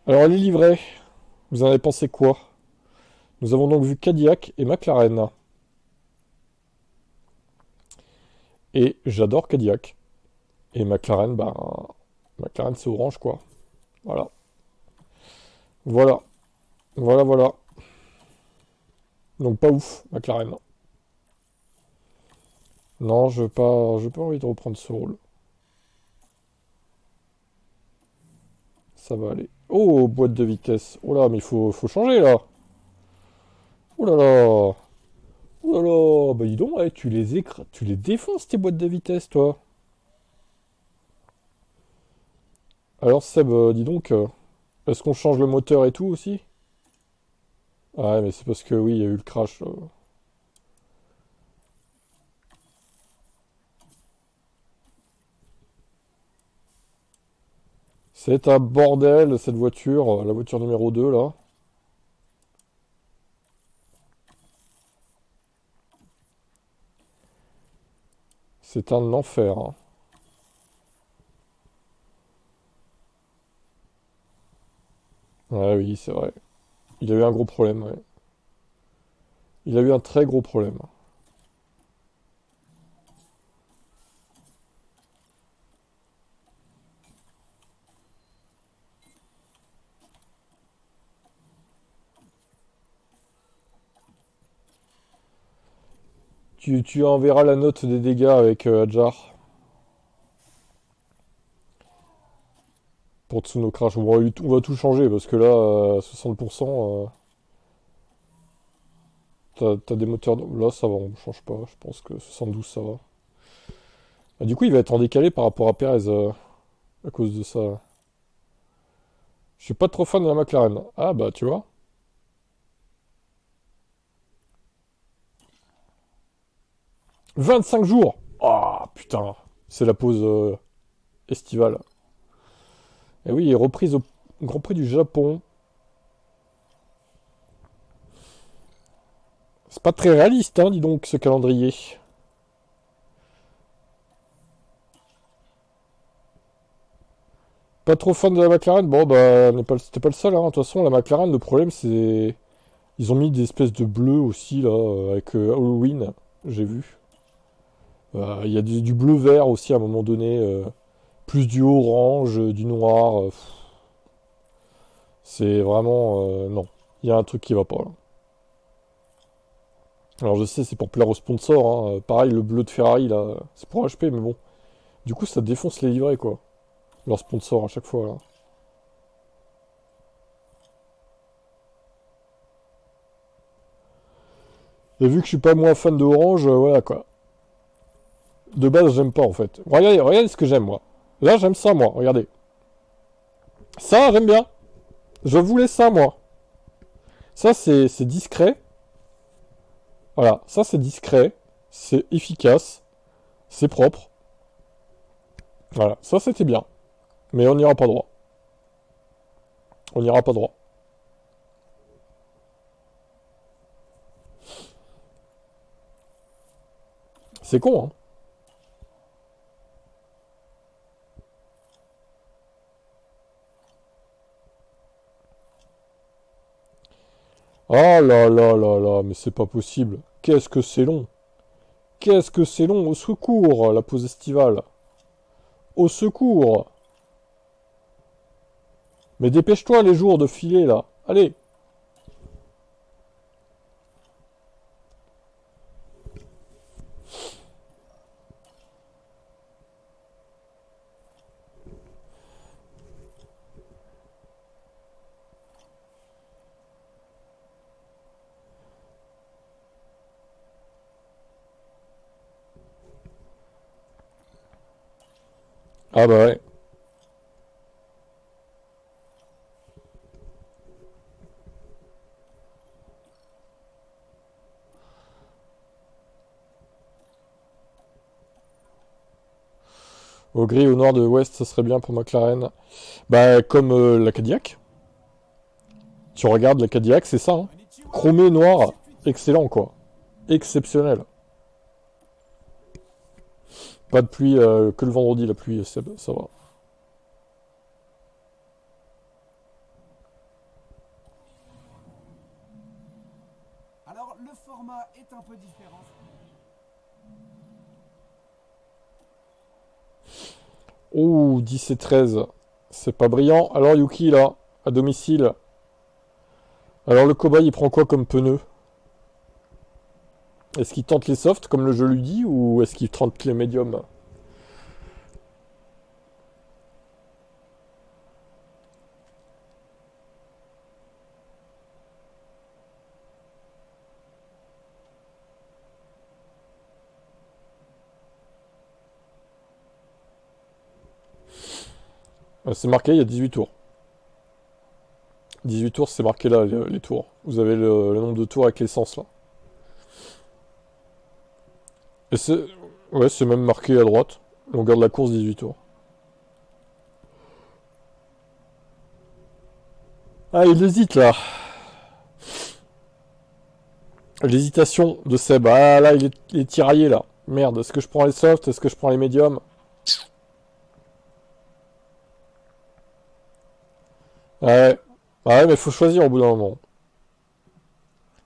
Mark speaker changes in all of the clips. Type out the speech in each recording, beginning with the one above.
Speaker 1: Alors, les livrets, vous en avez pensé quoi? Nous avons donc vu Cadillac et McLaren. Et j'adore Cadillac. Et McLaren, bah, McLaren c'est orange quoi. Voilà. Voilà. Voilà, voilà. Donc pas ouf, McLaren. Non, je pas envie de reprendre ce rôle. Ça va aller. Oh, boîte de vitesse. Oh là, mais faut changer là. Oh là là. Oh là là. Bah dis donc, ouais, tu les défonces tes boîtes de vitesse, toi. Alors Seb, dis donc, est-ce qu'on change le moteur et tout aussi? Ouais, mais c'est parce que oui, il y a eu le crash. C'est un bordel cette voiture, la voiture numéro 2 là. C'est un enfer, hein. Ouais, oui, c'est vrai. Il a eu un gros problème, ouais. Il a eu un très gros problème. Tu enverras la note des dégâts avec Adjar pour Tsuno Crash. On va tout changer parce que là, 60%, t'as des moteurs. Là, ça va, on change pas. Je pense que 72, ça va. Ah, du coup, il va être en décalé par rapport à Perez à cause de ça. Je suis pas trop fan de la McLaren. Ah, bah, tu vois. 25 jours! Ah, putain. C'est la pause estivale. Et oui, reprise au Grand Prix du Japon. C'est pas très réaliste, hein, dis donc, ce calendrier. Pas trop fan de la McLaren? Bon, bah, c'était pas le seul, hein. De toute façon, la McLaren, le problème, c'est... Ils ont mis des espèces de bleus aussi, là, avec Halloween, j'ai vu. Il y a du bleu-vert aussi, à un moment donné. Plus du orange, du noir. C'est vraiment... non. Il y a un truc qui va pas, là. Alors, je sais, c'est pour plaire aux sponsors, hein. Pareil, le bleu de Ferrari, là, c'est pour HP, mais bon. Du coup, ça défonce les livrets, quoi. Leurs sponsors, à chaque fois, là. Et vu que je suis pas moins fan de orange, voilà, quoi. De base, j'aime pas en fait. Regardez, regardez ce que j'aime moi. Là, j'aime ça moi. Regardez. Ça, j'aime bien. Je voulais ça moi. Ça, c'est discret. Voilà, ça c'est discret. C'est efficace. C'est propre. Voilà, ça c'était bien. Mais on n'ira pas droit. On n'ira pas droit. C'est con, hein. Oh là là là là, mais c'est pas possible. Qu'est-ce que c'est long. Qu'est-ce que c'est long. Au secours, la pause estivale. Au secours. Mais dépêche-toi les jours de filer là. Allez. Ah bah ouais. Au gris, au noir de West, ça serait bien pour McLaren. Bah, comme la Cadillac. Tu regardes la Cadillac, c'est ça, hein. Chromé noir, excellent, quoi. Exceptionnel. Pas de pluie, que le vendredi, la pluie, ça va.
Speaker 2: d'accord, le format est un peu différent.
Speaker 1: Oh, 10 et 13. C'est pas brillant. Alors Yuki, là, à domicile. Alors le cobaye, il prend quoi comme pneu? Est-ce qu'il tente les softs, comme le jeu lui dit, ou est-ce qu'il tente les médiums? C'est marqué, il y a 18 tours. 18 tours, c'est marqué là, les tours. Vous avez le nombre de tours avec l'essence, là. Et c'est... Ouais, c'est même marqué à droite. Longueur de la course, 18 tours. Ah, il hésite, là. L'hésitation de Seb. Ah, là, il est tiraillé, là. Merde, est-ce que je prends les softs? Est-ce que je prends les médiums? Ouais. Ouais, mais faut choisir au bout d'un moment.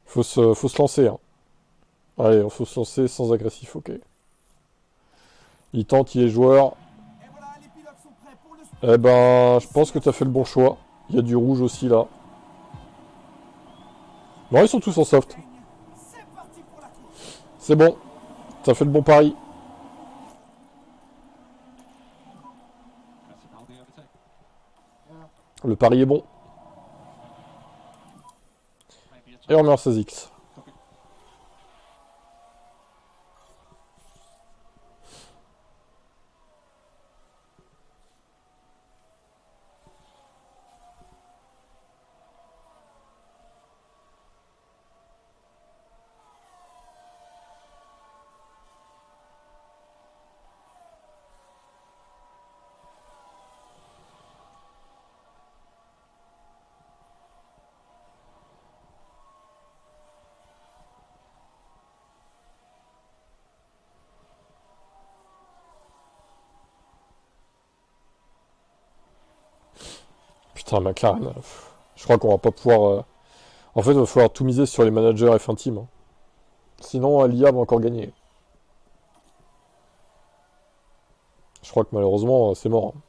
Speaker 1: Faut se lancer, hein. Allez, faut se lancer sans agressif, ok. Il tente, il est joueur.
Speaker 2: Et voilà, les pilotes sont prêts pour le
Speaker 1: Eh
Speaker 2: sprint.
Speaker 1: ben, je
Speaker 2: Ici
Speaker 1: pense que
Speaker 2: la
Speaker 1: t'as fait le bon
Speaker 2: finale.
Speaker 1: choix. Il y a du rouge aussi, là. Non, ils sont tous en soft.
Speaker 2: C'est parti pour la course.
Speaker 1: C'est bon. T'as fait le bon pari. Le pari est bon. Et on meurt 16x. Putain, McLaren. Je crois qu'on va pas pouvoir... En fait, il va falloir tout miser sur les managers F1 Team, hein. Sinon, l'IA va encore gagner. Je crois que malheureusement, c'est mort, hein.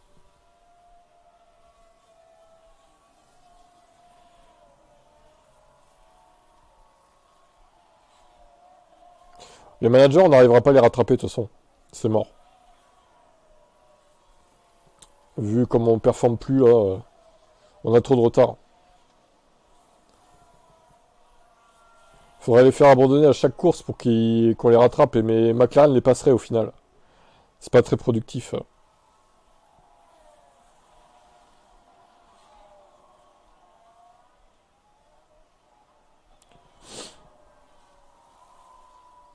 Speaker 1: Les managers, on n'arrivera pas à les rattraper, de toute façon. C'est mort. Vu comment on performe plus, là, on a trop de retard. Faudrait les faire abandonner à chaque course pour qu'on les rattrape. Mais McLaren les passerait au final. C'est pas très productif.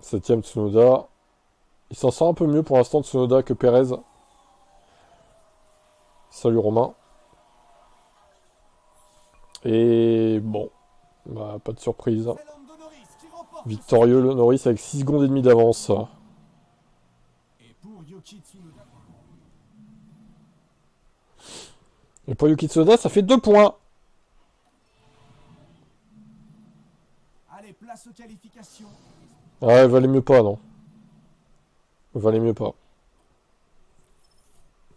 Speaker 1: Septième Tsunoda. Il s'en sort un peu mieux pour l'instant Tsunoda que Perez. Salut Romain. Et bon, bah, pas de surprise.
Speaker 2: C'est Lando Norris qui remporte
Speaker 1: Victorieux le Norris avec 6 secondes et demie d'avance.
Speaker 2: Et pour Yuki Tsunoda.
Speaker 1: Et pour Yuki Tsunoda, ça fait 2 points.
Speaker 2: Allez, place aux qualifications.
Speaker 1: Ouais, valait mieux pas, non. Valait mieux pas.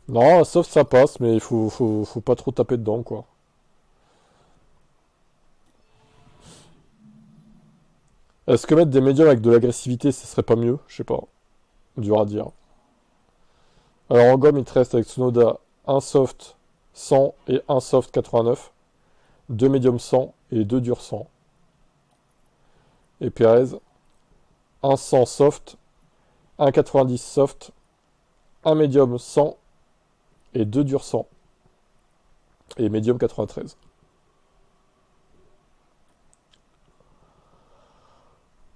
Speaker 1: Non, sauf ça passe, mais il faut pas trop taper dedans, quoi. Est-ce que mettre des médiums avec de l'agressivité, ce serait pas mieux? Je sais pas. Dur à dire. Alors en gomme, il te reste avec Tsunoda un soft 100 et un soft 89. 2 médiums 100 et 2 durs 100. Et Perez, un 100 soft, un 90 soft, un médium 100 et 2 durs 100. Et médium 93.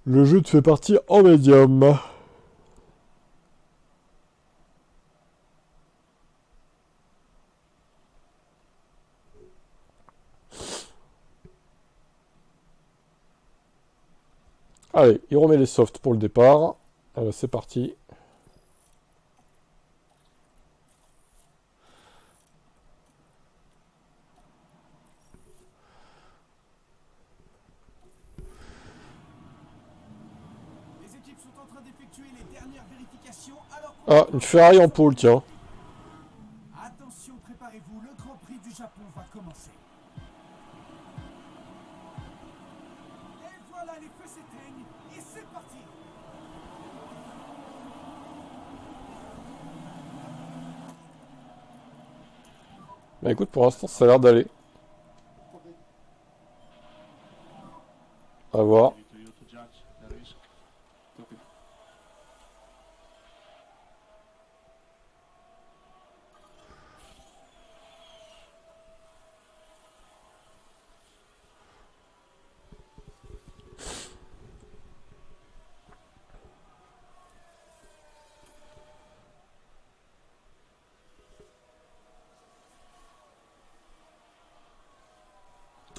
Speaker 1: Le jeu te fait partie en médium. Allez, il remet les softs pour le départ. C'est parti.
Speaker 2: équipes sont en train d'effectuer les dernières vérifications alors qu'on...
Speaker 1: Ah, une Ferrari en pôle, tiens.
Speaker 2: Attention, préparez-vous, le Grand Prix du Japon va commencer. Et voilà, les feux s'éteignent et c'est parti.
Speaker 1: Bah écoute, pour l'instant, ça a l'air d'aller. À voir.
Speaker 3: To you to judge the risk. Copy.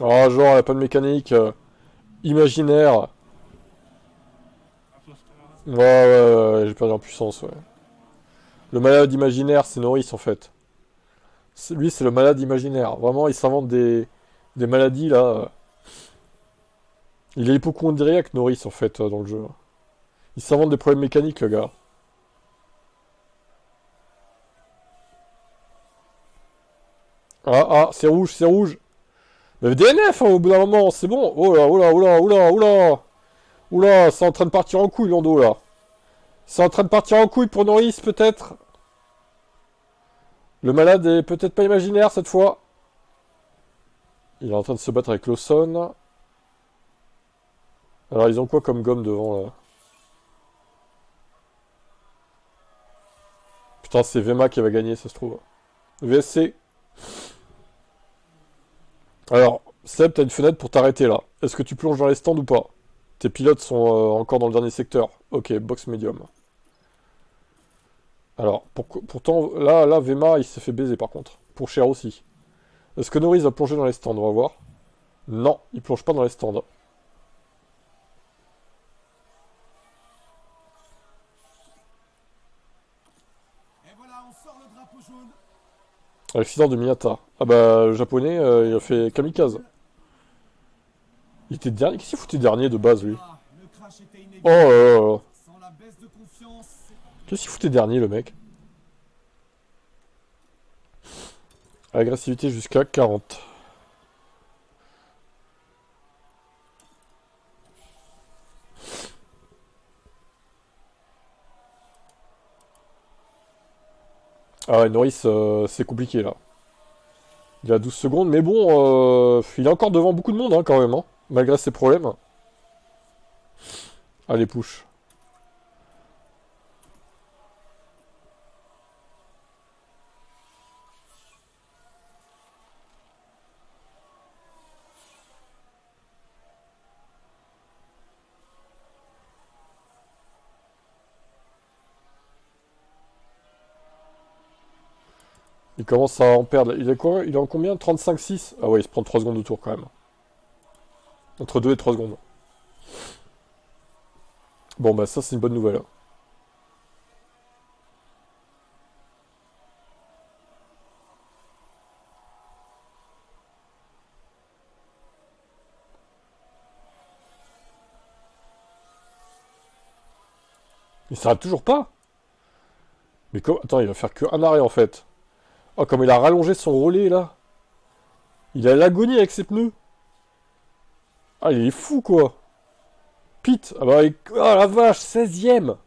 Speaker 1: Ah, genre, elle a pas de mécanique imaginaire. Ouais, ouais, ouais, j'ai perdu en puissance, ouais. Le malade imaginaire, c'est Norris, en fait. Lui, c'est le malade imaginaire. Vraiment, il s'invente des maladies, là. Il est hypochondriaque, Norris, en fait, dans le jeu. Il s'invente des problèmes mécaniques, le gars. Ah, ah, c'est rouge, c'est rouge. Mais DNF, hein, au bout d'un moment, c'est bon. Oh là, oh là, oh là, oh là, oh là. Oula, c'est en train de partir en couille, Lando, là. C'est en train de partir en couille pour Norris, peut-être. Le malade est peut-être pas imaginaire, cette fois. Il est en train de se battre avec Lawson. Alors, ils ont quoi comme gomme devant, là? Putain, c'est Vema qui va gagner, ça se trouve. VSC. Alors, Seb, t'as une fenêtre pour t'arrêter, là. Est-ce que tu plonges dans les stands ou pas? Tes pilotes sont encore dans le dernier secteur. Ok, box médium. Alors, pourtant, là, Vema, il s'est fait baiser, par contre. Pour Cher aussi. Est-ce que Norris va plonger dans les stands? On va voir. Non, il plonge pas dans les stands.
Speaker 2: Et voilà, on sort le drapeau jaune.
Speaker 1: Accident de Miyata. Ah bah, le japonais, il a fait kamikaze. Il était dernier. Qu'est-ce qu'il foutait dernier de base, lui?
Speaker 2: Ah, le crash était
Speaker 1: Oh là
Speaker 2: inégal.
Speaker 1: là là.
Speaker 2: Sans la baisse de confiance,
Speaker 1: Qu'est-ce qu'il foutait dernier, le mec? Agressivité jusqu'à 40. Ah ouais, Norris, c'est compliqué, là. Il a 12 secondes, mais bon, il est encore devant beaucoup de monde, hein, quand même, hein, malgré ses problèmes. Allez, push. Il commence à en perdre. Il est quoi? Il est en combien? 35-6? Ah ouais, il se prend 3 secondes de tour, quand même. Entre 2 et 3 secondes. Bon, bah ça, c'est une bonne nouvelle. Il s'arrête toujours pas. Mais attends, il va faire que un arrêt, en fait. Oh, comme il a rallongé son relais, là. Il a l'agonie avec ses pneus. Ah, il est fou, quoi. Pete, ah bah, ah la vache, 16ème.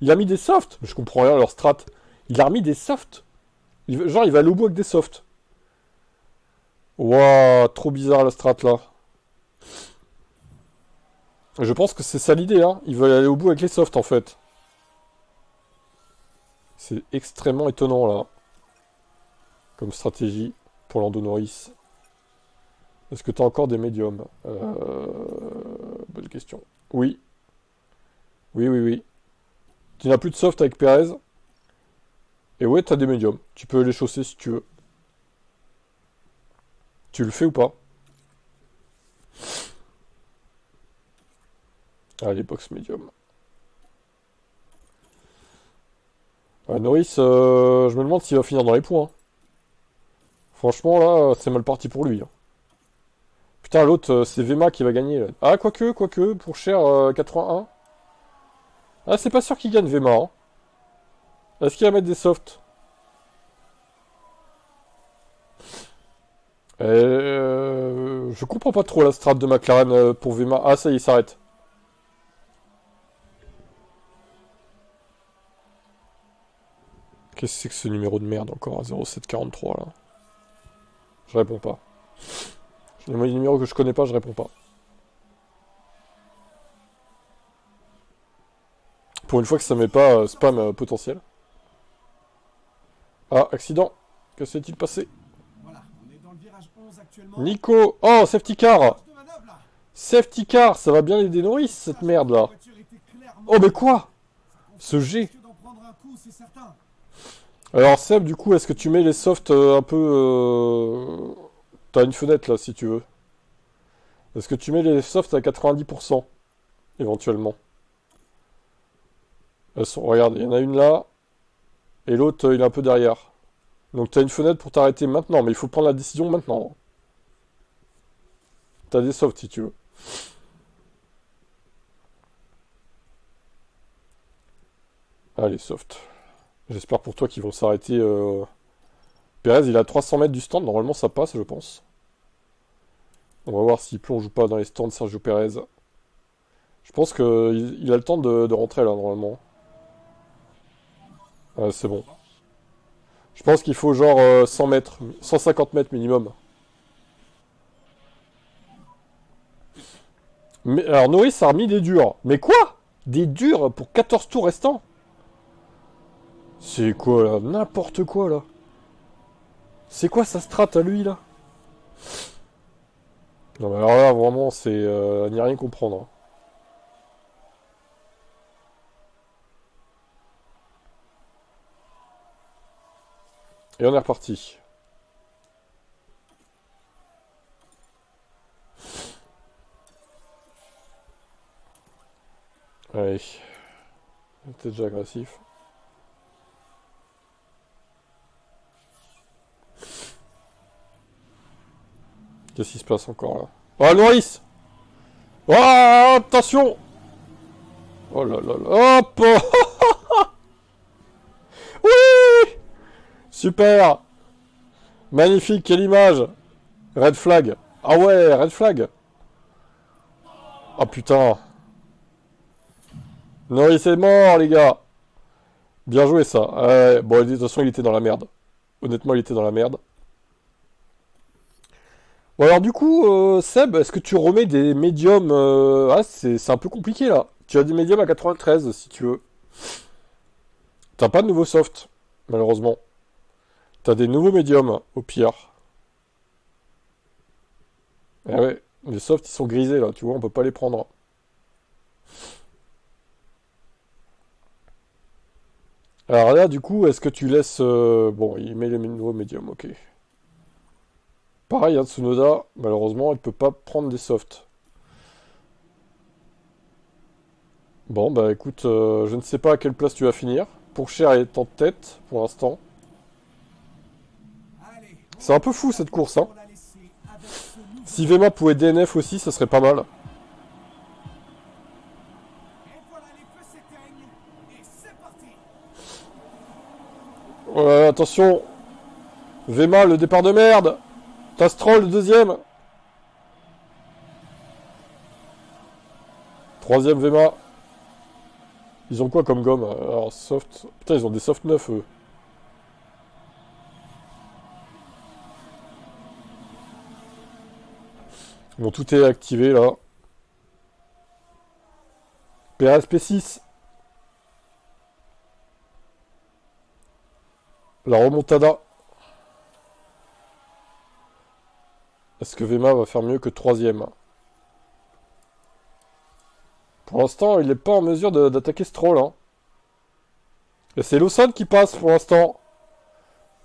Speaker 1: Il a mis des softs. Je comprends rien, leur strat. Il a remis des softs. Genre, il va aller au bout avec des softs. Waouh, trop bizarre, la strat, là. Je pense que c'est ça l'idée, hein. Ils veulent aller au bout avec les softs, en fait. C'est extrêmement étonnant, là. Comme stratégie pour Lando Norris. Est-ce que tu as encore des médiums? Bonne question. Oui. Oui, oui, oui. Tu n'as plus de soft avec Perez. Et ouais, tu as des médiums. Tu peux les chausser si tu veux. Tu le fais ou pas? Allez, box médium. Norris, je me demande s'il va finir dans les points. Franchement, là, c'est mal parti pour lui. Putain, l'autre, c'est Vema qui va gagner. Là. Ah, quoique, pour Cher 81. Ah, c'est pas sûr qu'il gagne Vema, hein. Est-ce qu'il va mettre des softs? Je comprends pas trop la strat de McLaren pour Vema. Ah, ça y est, il s'arrête. Qu'est-ce que c'est que ce numéro de merde encore à 0743 là? Je réponds pas. Les numéros que je connais pas, je réponds pas. Pour une fois que ça met pas spam potentiel. Ah, accident. Que s'est-il passé?
Speaker 2: Voilà, on est dans le virage 11 actuellement.
Speaker 1: Nico. Oh, safety car.
Speaker 2: De manœuvre, là.
Speaker 1: Safety car, ça va bien aider Norris cette merde là.
Speaker 2: La voiture était clairement-
Speaker 1: Oh, mais quoi?
Speaker 2: Ça
Speaker 1: Ce G.
Speaker 2: risque d'en prendre un coup, c'est certain.
Speaker 1: Alors Seb, du coup, est-ce que tu mets les softs un peu... T'as une fenêtre là, si tu veux. Est-ce que tu mets les softs à 90%, éventuellement? Elles sont... Regarde, il y en a une là, et l'autre, il est un peu derrière. Donc t'as une fenêtre pour t'arrêter maintenant, mais il faut prendre la décision maintenant. T'as des softs, si tu veux. Allez, soft. J'espère pour toi qu'ils vont s'arrêter... Perez, il est à 300 mètres du stand, normalement ça passe, je pense. On va voir s'il plonge ou pas dans les stands de Sergio Perez. Je pense qu'il a le temps de rentrer là, normalement. C'est bon. Je pense qu'il faut genre 100 mètres, 150 mètres minimum. Mais, alors Norris a remis des durs. Mais quoi? Des durs pour 14 tours restants? C'est quoi là? N'importe quoi là. C'est quoi sa strat à lui là? Non mais alors là vraiment c'est à n'y rien comprendre. Hein. Et on est reparti. Allez. C'était déjà agressif. Qu'est-ce qui se passe encore là? Oh Norris! Oh attention! Oh là là là. Hop! Oui! Super! Magnifique, quelle image! Red flag. Ah ouais, red flag. Ah putain. Norris est mort, les gars. Bien joué, ça. Bon, de toute façon, il était dans la merde. Honnêtement, il était dans la merde. Bon, alors du coup, Seb, est-ce que tu remets des médiums Ah, c'est un peu compliqué, là. Tu as des médiums à 93, si tu veux. T'as pas de nouveau soft, malheureusement. T'as des nouveaux médiums, au pire. Ah ouais, les softs, ils sont grisés, là. Tu vois, on peut pas les prendre. Alors là, du coup, est-ce que tu laisses... Bon, il met les nouveaux médiums, ok. Pareil, hein, Tsunoda, malheureusement, il peut pas prendre des softs. Bon, bah écoute, je ne sais pas à quelle place tu vas finir. Pourchaire est en tête, pour l'instant.
Speaker 2: Allez,
Speaker 1: C'est un peu fou, cette course, hein.
Speaker 2: on l'a laissé avec ce nouveau-
Speaker 1: Si Vema pouvait DNF aussi, ça serait pas mal.
Speaker 2: Et voilà, les feux s'éteignent. Et c'est parti.
Speaker 1: Ouais, attention. Vema, le départ de merde. T'as Stroll, le deuxième. Troisième Vema. Ils ont quoi comme gomme? Alors, soft... Putain, ils ont des soft neufs, eux. Bon, tout est activé, là. Perez P6. La remontada. Est-ce que Vema va faire mieux que troisième? Pour l'instant, il n'est pas en mesure d'attaquer Stroll. Hein. Et c'est Lawson qui passe pour l'instant.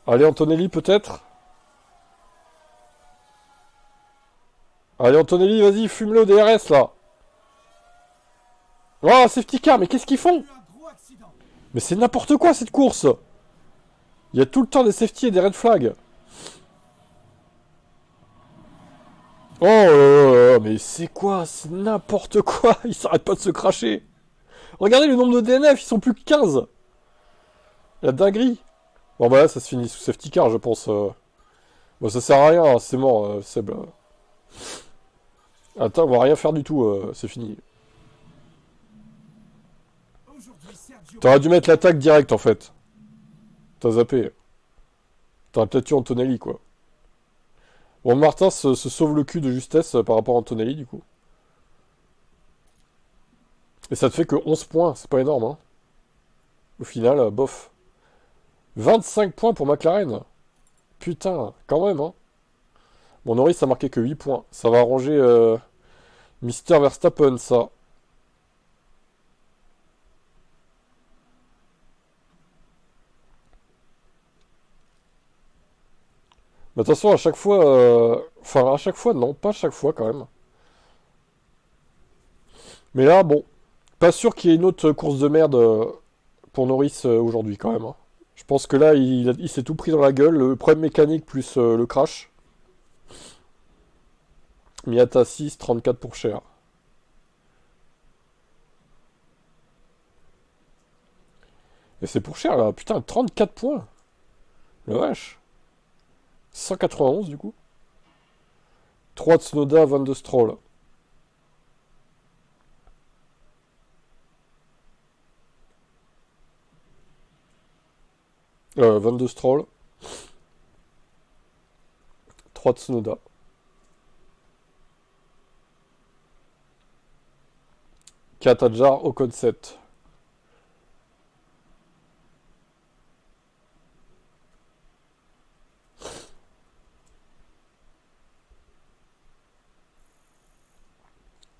Speaker 1: Allez, Antonelli peut-être. Allez, Antonelli, vas-y, fume-le au DRS là. Oh, safety car, mais qu'est-ce qu'ils font?
Speaker 2: Il y a eu un gros accident.
Speaker 1: Mais c'est n'importe quoi cette course. Il y a tout le temps des safety et des red flags. Oh, mais c'est quoi? C'est n'importe quoi. Il s'arrête pas de se cracher. Regardez le nombre de DNF, ils sont plus que 15. La dinguerie. Bon bah là, ça se finit sous safety car, je pense. Bon, ça sert à rien, hein, c'est mort, Seb. Attends, on va rien faire du tout, c'est fini.
Speaker 2: Aujourd'hui, Sergio
Speaker 1: T'aurais dû mettre l'attaque directe, en fait. T'as zappé. T'aurais peut-être tué Antonelli, quoi. Bon, Martin se sauve le cul de justesse par rapport à Antonelli, du coup. Et ça te fait que 11 points, c'est pas énorme, hein. Au final, bof. 25 points pour McLaren. Putain, quand même, hein. Bon, Norris a marqué que 8 points. Ça va arranger Mister Verstappen, ça. Mais attention, à chaque fois... Enfin, à chaque fois, non. Pas à chaque fois, quand même. Mais là, bon. Pas sûr qu'il y ait une autre course de merde pour Norris aujourd'hui, quand même, hein. Je pense que là, il s'est tout pris dans la gueule. Le problème mécanique plus le crash. Miata 6, 34 pour cher. Et c'est pour cher, là. Putain, 34 points. Le vache. 191, du coup. 3 de Tsunoda, 22 Stroll. Euh, 22 Stroll. 3 de Tsunoda. 4 Adjar, Ocon 7.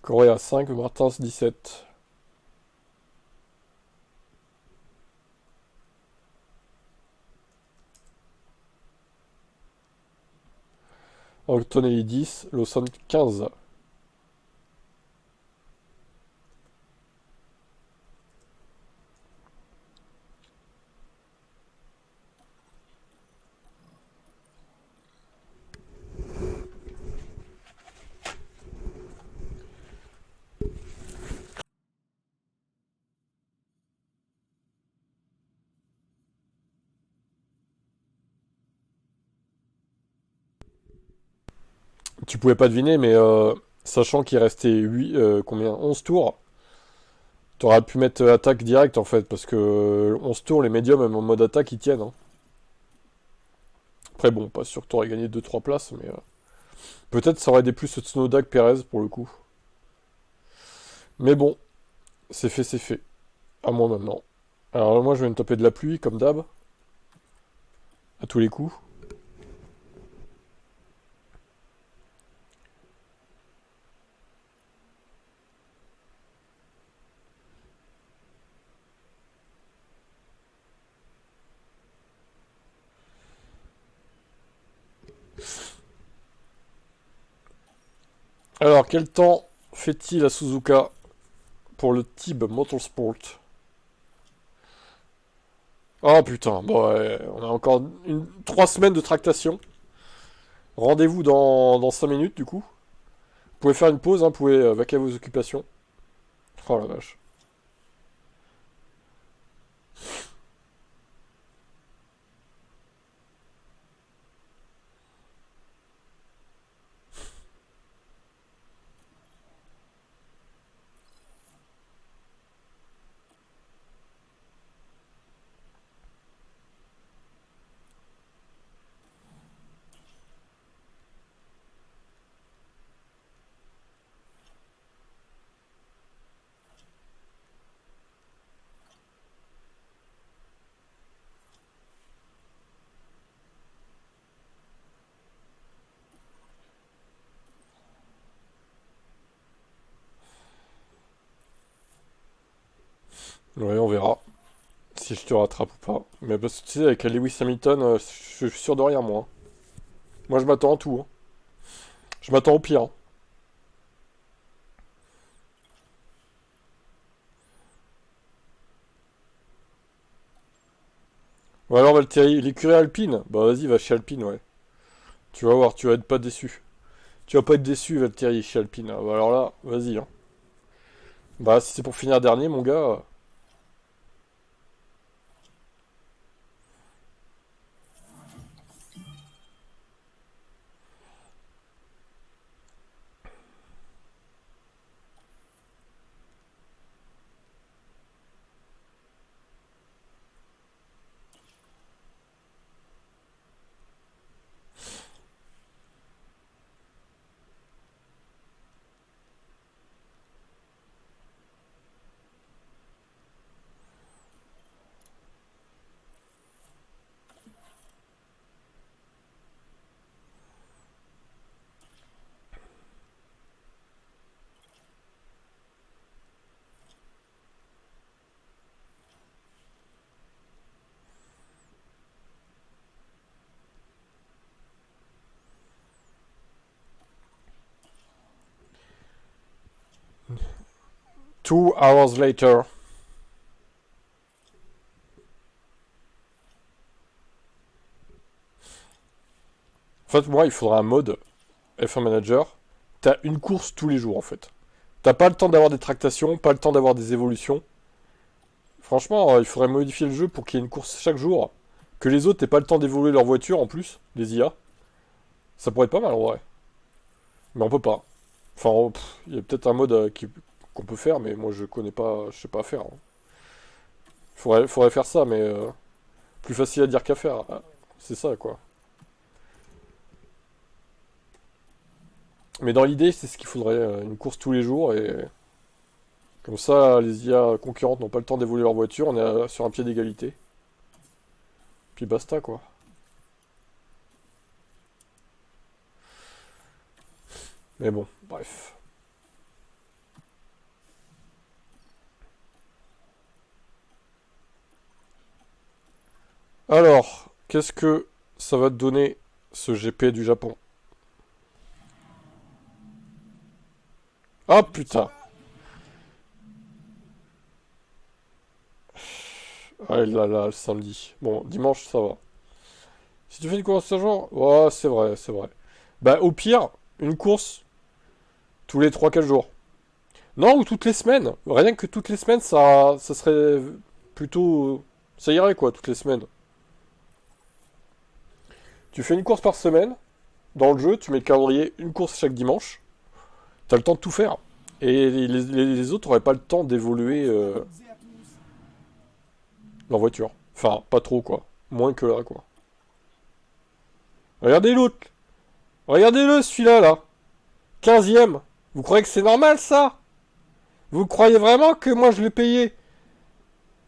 Speaker 1: Correa 5, Martins 17. Antonelli 10, Lawson 15. Tu pouvais pas deviner, mais sachant qu'il restait 8, combien 11 tours, t'aurais pu mettre attaque directe en fait, parce que 11 tours, les médiums, même en mode attaque, ils tiennent, hein. Après, bon, pas sûr que t'aurais gagné 2-3 places, mais peut-être ça aurait aidé plus Tsunoda que Perez pour le coup. Mais bon, c'est fait, c'est fait. À moi maintenant. Alors là, moi, je vais me taper de la pluie, comme d'hab. À tous les coups. Alors, quel temps fait-il à Suzuka pour le TIB Motorsport? Oh putain, bon, ouais, on a encore 3 semaines de tractation. Rendez-vous dans 5 minutes du coup. Vous pouvez faire une pause, hein, vous pouvez vaquer à vos occupations. Oh la vache. Ouais, on verra si je te rattrape ou pas. Mais parce que tu sais, avec Lewis Hamilton, je suis sûr de rien, moi, hein. Moi, je m'attends à tout, hein. Je m'attends au pire, hein. Ou alors, Valtteri, l'écurie Alpine. Bah, vas-y, va chez Alpine, ouais. Tu vas voir, tu vas être pas déçu. Tu vas pas être déçu, Valtteri, chez Alpine. Ah, bah, alors là, vas-y, hein. Bah, si c'est pour finir dernier, mon gars. 2 hours later. En fait, moi, il faudrait un mode F1 Manager. T'as une course tous les jours, en fait. T'as pas le temps d'avoir des tractations, pas le temps d'avoir des évolutions. Franchement, il faudrait modifier le jeu pour qu'il y ait une course chaque jour. Que les autres aient pas le temps d'évoluer leur voiture, en plus, les IA. Ça pourrait être pas mal, en vrai. Mais on peut pas. Enfin, il y a peut-être un mode qu'on peut faire, mais moi, je connais pas, je sais pas faire. Hein. Faudrait faire ça, mais plus facile à dire qu'à faire. Ah, c'est ça, quoi. Mais dans l'idée, c'est ce qu'il faudrait, une course tous les jours, et comme ça, les IA concurrentes n'ont pas le temps d'évoluer leur voiture, on est sur un pied d'égalité. Puis basta, quoi. Mais bon, bref. Alors, qu'est-ce que ça va te donner, ce GP du Japon? Ah, putain. Ah là là, le samedi. Bon, dimanche, ça va. Si tu fais une course à jour, ouais, c'est vrai, c'est vrai. Bah, au pire, une course tous les 3 4 jours. Non, ou toutes les semaines. Rien que toutes les semaines, ça serait plutôt... Ça irait, quoi, toutes les semaines. Tu fais une course par semaine. Dans le jeu, tu mets le calendrier, une course chaque dimanche. T'as le temps de tout faire. Et les autres n'auraient pas le temps d'évoluer leur voiture. Enfin, pas trop, quoi. Moins que là, quoi. Regardez l'autre. Regardez-le, celui-là, là. 15e. Vous croyez que c'est normal, ça? Vous croyez vraiment que moi, je l'ai payé?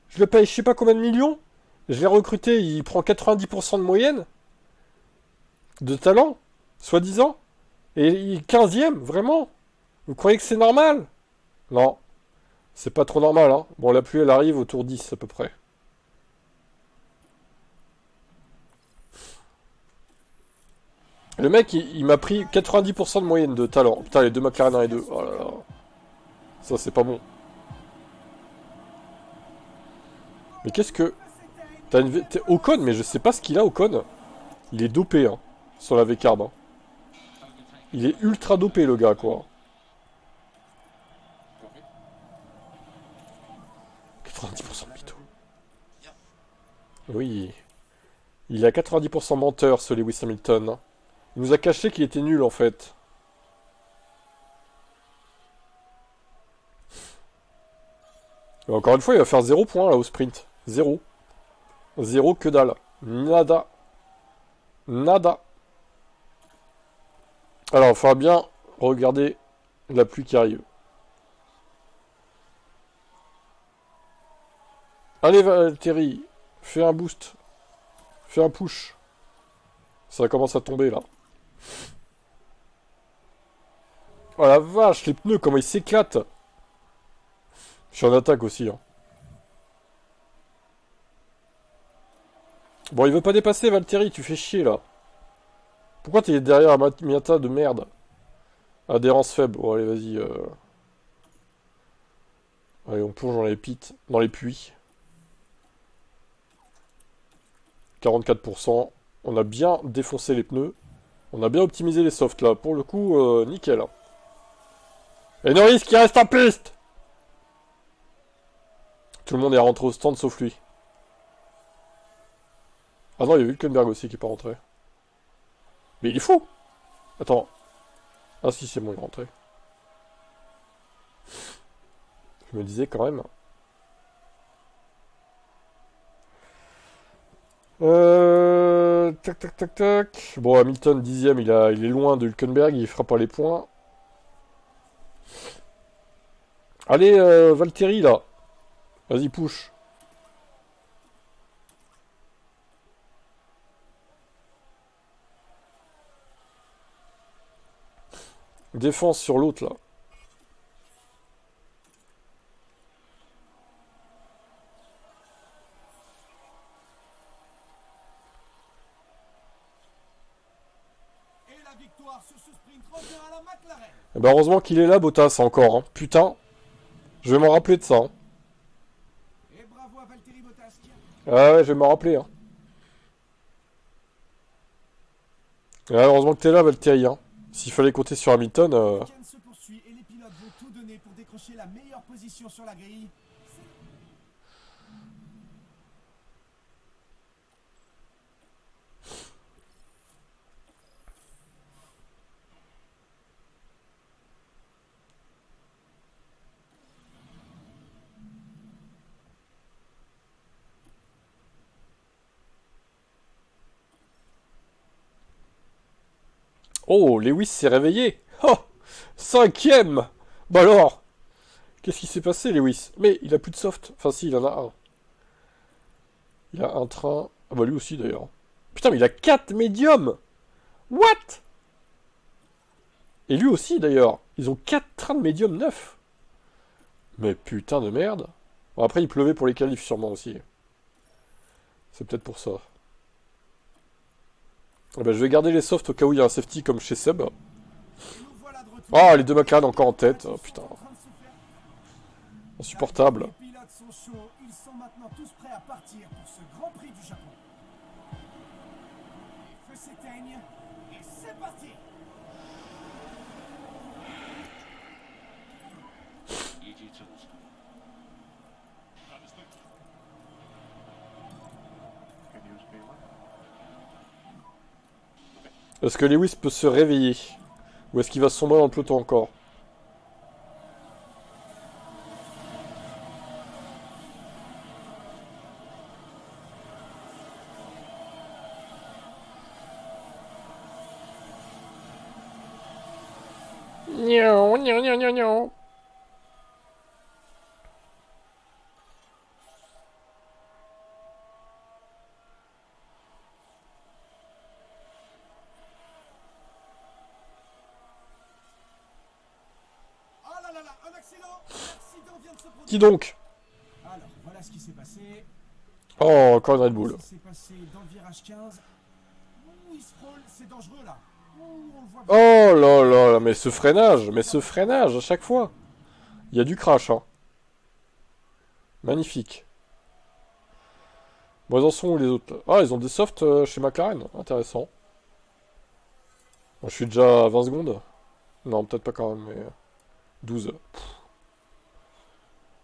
Speaker 1: Je le paye je sais pas combien de millions? Je l'ai recruté, il prend 90% de moyenne? De talent? Soi-disant? Et il est 15e, vraiment? Vous croyez que c'est normal? Non. C'est pas trop normal, hein. Bon, la pluie, elle arrive au tour 10, à peu près. Le mec, il m'a pris 90% de moyenne de talent. Putain, les deux McLaren 1 et 2. Oh là là. Ça, c'est pas bon. Mais qu'est-ce que... T'es Ocon, mais je sais pas ce qu'il a, Ocon. Il est dopé, hein, sur la V-Carb. Hein. Il est ultra dopé, le gars, quoi. 90% de mytho. Oui. Il est à 90% menteur, ce Lewis Hamilton. Il nous a caché qu'il était nul, en fait. Et encore une fois, il va faire 0 points, là, au sprint. 0. 0 que dalle. Nada. Nada. Alors, il faudra bien regarder la pluie qui arrive. Allez, Valtteri, fais un boost. Fais un push. Ça commence à tomber, là. Oh la vache, les pneus, comment ils s'éclatent. Je suis en attaque aussi, hein. Bon, il veut pas dépasser, Valtteri, tu fais chier, là. Pourquoi t'es derrière un Miata de merde? Adhérence faible. Bon, allez, vas-y. Allez, on plonge dans les pits, dans les puits. 44%. On a bien défoncé les pneus. On a bien optimisé les softs, là. Pour le coup, nickel. Et Norris qui reste en piste! Tout le monde est rentré au stand, sauf lui. Ah non, il y a Hülkenberg aussi qui est pas rentré. Mais il est fou! Attends. Ah si, c'est bon, il est rentré. Je me disais quand même. Tac, tac, tac, tac. Bon, Hamilton, 10ème, il est loin de Hülkenberg, il fera pas les points. Allez, Valtteri, là. Vas-y, push. Défense sur l'autre, là.
Speaker 2: Et la victoire sur ce sprint revient à la McLaren.
Speaker 1: Eh ben, heureusement qu'il est là, Bottas, encore. Hein. Putain. Je vais m'en rappeler de ça. Hein.
Speaker 2: Et bravo à Valtteri Bottas qui
Speaker 1: Ah ouais, je vais m'en rappeler. Hein. Ouais, heureusement que t'es là, Valtteri. Hein. S'il fallait compter sur Hamilton...
Speaker 2: le week-end se poursuit et les pilotes vont tout donner pour décrocher la meilleure position sur la grille.
Speaker 1: Oh, Lewis s'est réveillé. Oh, cinquième. Bah alors, qu'est-ce qui s'est passé, Lewis? Mais il a plus de soft. Enfin si, il en a un. Il a un train... Ah bah lui aussi, d'ailleurs. Putain, mais il a 4 médiums. What? Et lui aussi, d'ailleurs. Ils ont 4 trains de médium neufs. Mais putain de merde. Bon, après, il pleuvait pour les qualifs, sûrement, aussi. C'est peut-être pour ça. Ah bah, je vais garder les softs au cas où il y a un safety comme chez Seb.
Speaker 2: Nous voilà de retour.
Speaker 1: Ah, les deux McLaren encore en tête. Oh, putain.
Speaker 2: En train de se faire.
Speaker 1: Insupportable.
Speaker 2: Les pilotes sont chauds. Ils sont maintenant tous prêts à partir pour ce Grand Prix du Japon. Les feux s'éteignent et c'est parti.
Speaker 3: EG2s. Can you use P1?
Speaker 1: Est-ce que Lewis peut se réveiller? Ou est-ce qu'il va sombrer dans le peloton encore? Niao, niao, niao, niao, niao.
Speaker 2: Oh là là là, un accident. L'accident vient de se produire.
Speaker 1: Qui donc?
Speaker 2: Alors, voilà ce qui s'est passé.
Speaker 1: Oh, encore une Red Bull.
Speaker 2: Ça s'est passé dans le virage 15. Ouh, il se frôle, c'est dangereux là. Ouh, on le voit bien.
Speaker 1: Oh là là là, mais ce freinage à chaque fois. Il y a du crash, hein. Magnifique. Bon, ils en sont où les autres là? Ah, ils ont des softs chez McLaren. Intéressant. Bon, je suis déjà à 20 secondes. Non, peut-être pas quand même, mais... 12. Pff.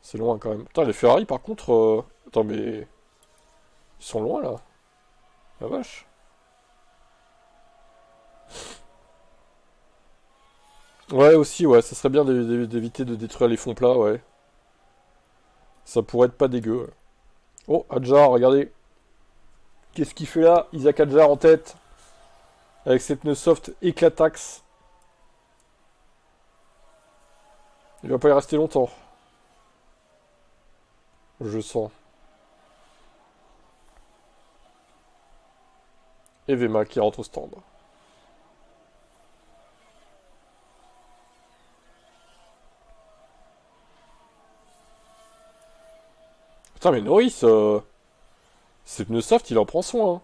Speaker 1: C'est loin quand même. Putain, les Ferrari par contre... Attends, mais... Ils sont loin là. La vache. Ouais, aussi, ouais. Ça serait bien d'éviter de détruire les fonds plats, ouais. Ça pourrait être pas dégueu. Ouais. Oh, Adjar, regardez. Qu'est-ce qu'il fait là? Isaac Adjar en tête. Avec ses pneus soft éclatax. Il va pas y rester longtemps. Je sens. Et Vema qui rentre au stand. Putain, mais Norris, ses pneus soft, il en prend soin. Hein.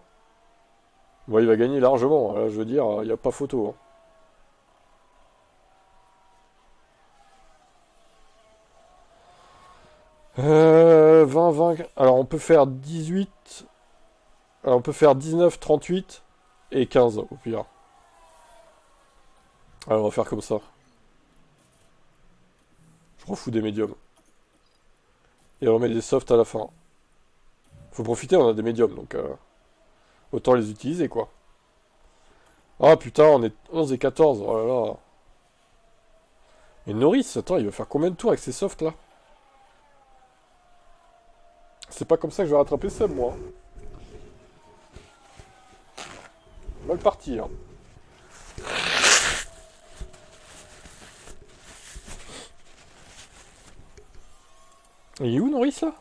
Speaker 1: Bon, il va gagner largement. Là, je veux dire, il n'y a pas photo. Hein. 20, 20. Alors, on peut faire 18. Alors, on peut faire 19, 38 et 15 au pire. Alors, on va faire comme ça. Je m'en fous des médiums. Et on remet des softs à la fin. Faut profiter, on a des médiums, donc autant les utiliser, quoi. Ah putain, on est 11 et 14, oh là là. Et Norris, attends, il va faire combien de tours avec ces softs, là? C'est pas comme ça que je vais rattraper Seb, moi. Mal parti, hein. Et il est où, Norris, là?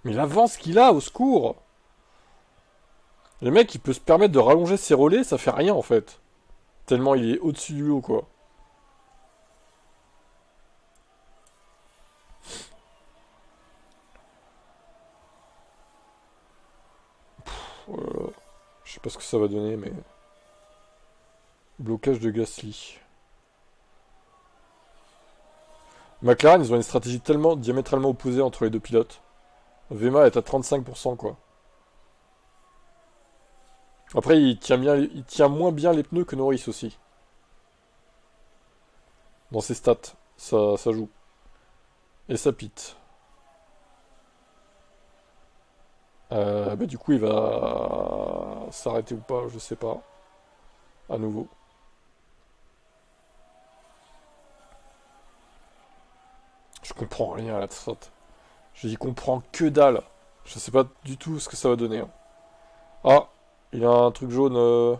Speaker 1: Mais l'avance qu'il a, au secours! Le mec, il peut se permettre de rallonger ses relais, ça fait rien, en fait. Tellement il est au-dessus du lot, quoi. Oh là là. Je sais pas ce que ça va donner, mais... Blocage de Gasly. McLaren, ils ont une stratégie tellement diamétralement opposée entre les deux pilotes. Vema est à 35%, quoi. Après, il tient moins bien les pneus que Norris aussi. Dans ses stats, ça joue. Et ça pite. Bah, du coup, il va s'arrêter ou pas, je sais pas. À nouveau. Je comprends rien à la strat. J'y comprends que dalle. Je sais pas du tout ce que ça va donner, hein. Ah, il a un truc jaune.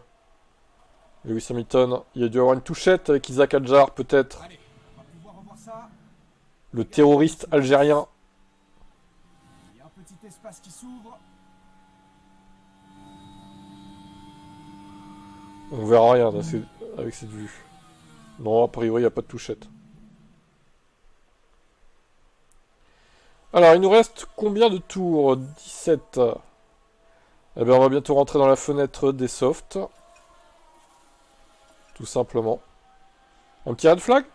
Speaker 1: Lewis Hamilton. Il a dû avoir une touchette avec Isaac Adjar, peut-être.
Speaker 2: Allez, on va pouvoir revoir ça.
Speaker 1: Le terroriste algérien.
Speaker 2: Il y a un petit espace qui s'ouvre.
Speaker 1: On verra rien avec cette vue. Non, a priori, il n'y a pas de touchette. Alors, il nous reste combien de tours? 17. Eh bien, on va bientôt rentrer dans la fenêtre des softs. Tout simplement. Un petit red flag?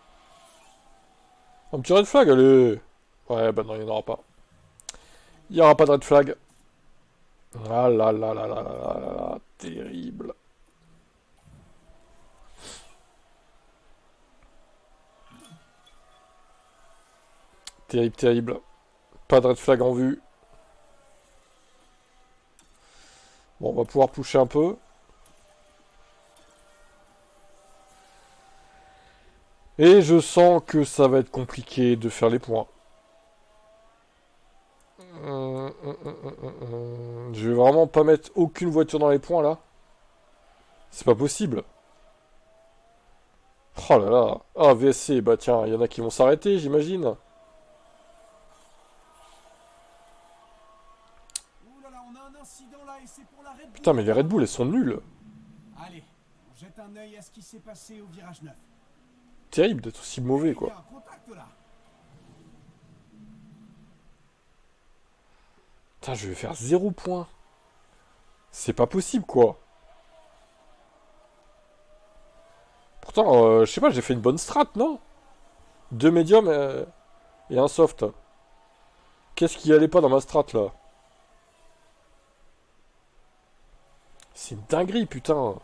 Speaker 1: Un petit red flag, allez. Ouais, bah non, il n'y en aura pas. Il n'y aura pas de red flag. Ah là là là là là là là là, terrible. Terrible, terrible. Pas de red flag en vue. Bon, on va pouvoir pusher un peu. Et je sens que ça va être compliqué de faire les points. Je vais vraiment pas mettre aucune voiture dans les points là. C'est pas possible. Oh là là. Ah, VSC, bah tiens, il y en a qui vont s'arrêter, j'imagine.
Speaker 2: Ouh là là, on a un incident là et c'est pour la Red Bull.
Speaker 1: Putain, mais les Red Bull, elles sont nulles.
Speaker 2: Allez, on jette un œil à ce qui s'est passé au virage 9.
Speaker 1: Terrible d'être aussi mauvais,
Speaker 2: Il y
Speaker 1: quoi.
Speaker 2: a un contact là.
Speaker 1: Putain, je vais faire 0 point. C'est pas possible, quoi. Pourtant, je sais pas, j'ai fait une bonne strat, non? 2 médiums et un soft. Qu'est-ce qui allait pas dans ma strat, là? C'est une dinguerie, putain.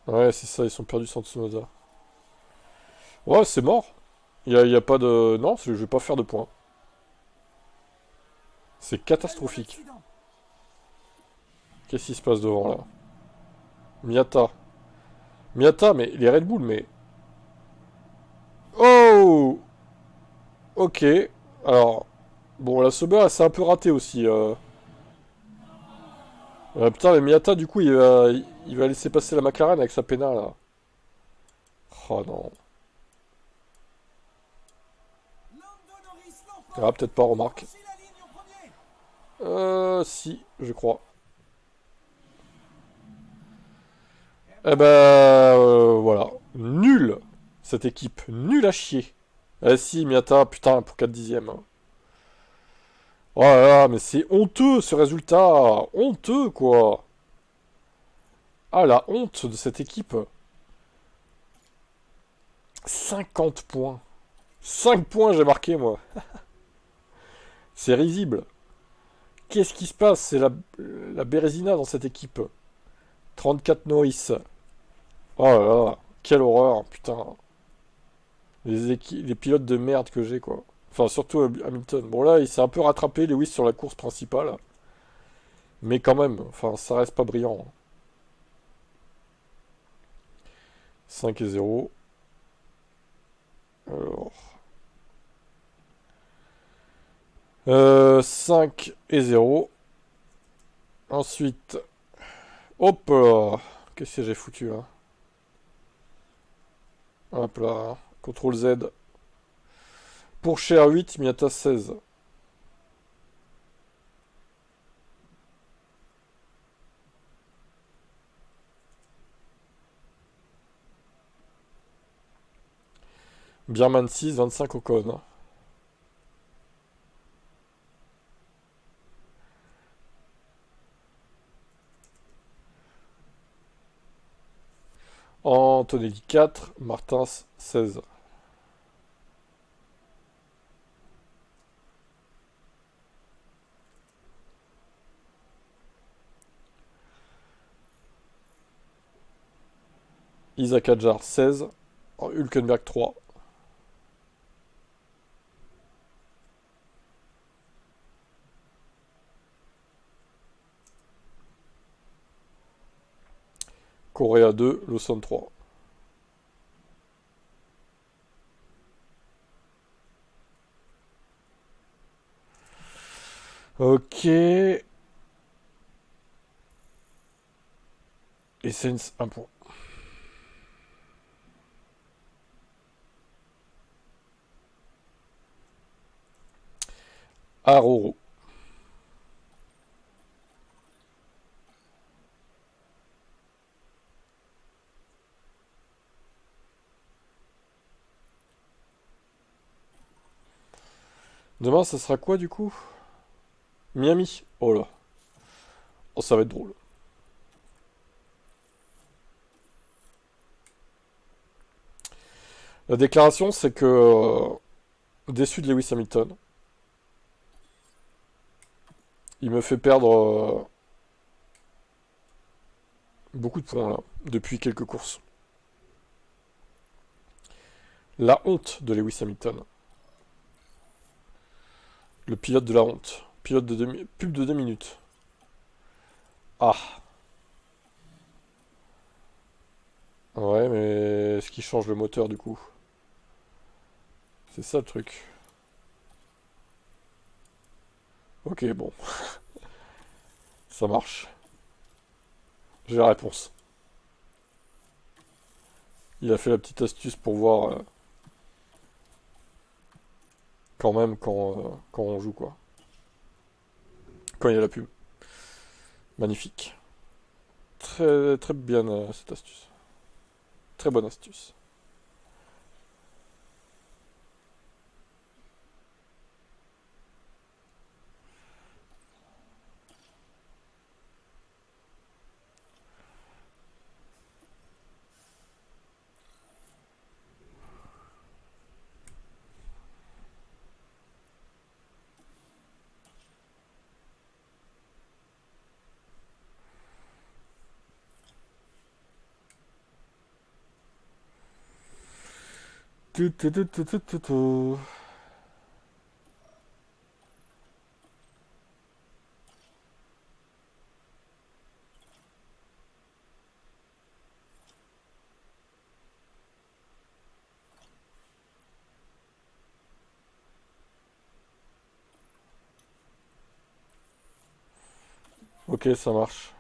Speaker 1: Ouais, c'est ça, ils sont perdus sans Tsunoda. Ouais, c'est mort. Y a pas de... Non, je vais pas faire de points. C'est catastrophique. Qu'est-ce qui se passe devant, là? Miata. Miata, mais les Red Bull, mais... Oh! Ok. Alors... Bon, la Sauber, elle s'est un peu ratée aussi. Putain, mais Miata, du coup, il va laisser passer la McLaren avec sa pénale, là. Oh non. Ah, peut-être pas, remarque. Si, je crois. Eh ben, voilà. Nul, cette équipe. Nul à chier. Eh si, Miata, putain, pour 4 dixièmes. Oh là là, mais c'est honteux, ce résultat. Honteux, quoi. Ah, la honte de cette équipe. 50 points. 5 points, j'ai marqué, moi. C'est risible. Qu'est-ce qui se passe? C'est la Bérésina dans cette équipe. 34 Norris. Oh là là, quelle horreur, putain. Les pilotes de merde que j'ai, quoi. Enfin, surtout Hamilton. Bon, là, il s'est un peu rattrapé, Lewis, sur la course principale. Mais quand même, enfin, ça reste pas brillant. 5 et 0. Alors... 5 et 0. Ensuite... Hop là. Qu'est-ce que j'ai foutu, là? Hop là. CTRL Z. Pour Cher 8, Miata 16. Bierman 6, 25 Ocon. Antonelli 4, Martins 16. Isaac Adjar 16. Hülkenberg 3. Correa 2, Lawson 3. Ok. Essence 1 point. Aroro. Demain, ça sera quoi du coup? Miami. Oh là. Oh, ça va être drôle. La déclaration, c'est que déçu de Lewis Hamilton. Il me fait perdre beaucoup de points là, depuis quelques courses. La honte de Lewis Hamilton. Le pilote de la honte. Pilote de pub de 2 minutes. Ah. Ouais, mais est-ce qu'il change le moteur du coup? C'est ça le truc. Ok, bon. Ça marche. J'ai la réponse. Il a fait la petite astuce pour voir quand même quand on joue quoi. Quand il y a la pub. Magnifique. Très, très bien cette astuce. Très bonne astuce. Tout, tout, tout, tout, tout, tout, tout. Ok, ça marche.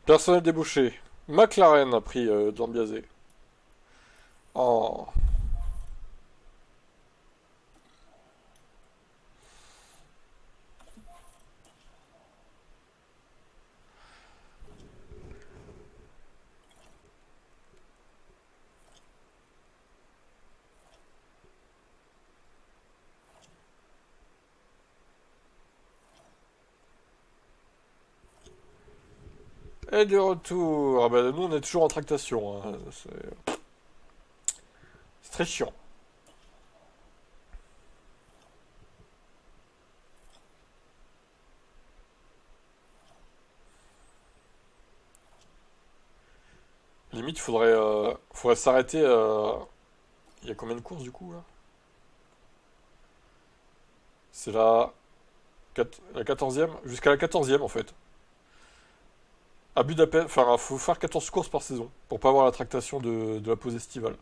Speaker 1: Personnel débouché. McLaren a pris Zambiazé. Oh. Et de retour. Ah bah nous on est toujours en tractation. Hein. C'est très chiant. Limite, faudrait s'arrêter. Il y a combien de courses du coup là? C'est la 14e? Jusqu'à la 14e en fait. À Budapest, enfin, faut faire 14 courses par saison pour pas avoir la tractation de la pause estivale.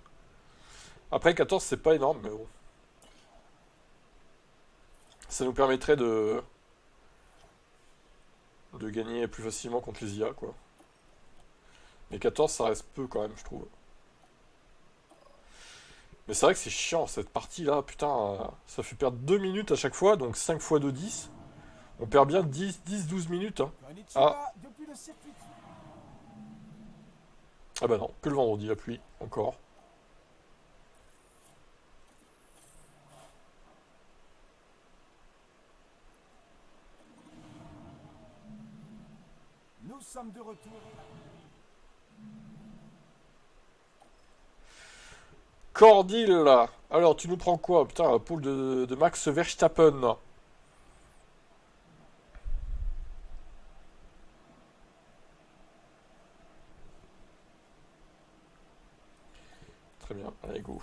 Speaker 1: Après, 14, c'est pas énorme, mais bon. Ça nous permettrait de gagner plus facilement contre les IA, quoi. Mais 14, ça reste peu quand même, je trouve. Mais c'est vrai que c'est chiant cette partie-là, putain, ça fait perdre 2 minutes à chaque fois, donc 5 fois 2, 10. On perd bien 10, 12 minutes. Hein. Ah,
Speaker 2: depuis le circuit.
Speaker 1: Ah bah non, que le vendredi, la pluie, encore.
Speaker 2: Nous sommes de retour.
Speaker 1: Cordil, alors tu nous prends quoi? Putain, la poule de Max Verstappen. Très bien, allez go.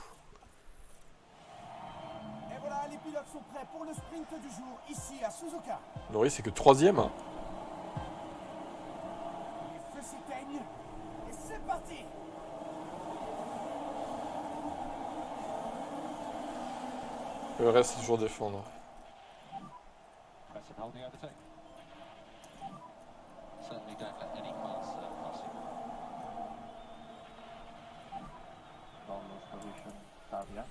Speaker 2: Et voilà, les pilotes sont prêts pour le sprint du jour, ici à Suzuka.
Speaker 1: Norris c'est que troisième.
Speaker 2: Les feux s'éteignent. Et c'est parti.
Speaker 1: Le reste c'est toujours défendre.
Speaker 3: Press and hold the overtake. Certainly don't let any cars pass you. Almost position, Fabia.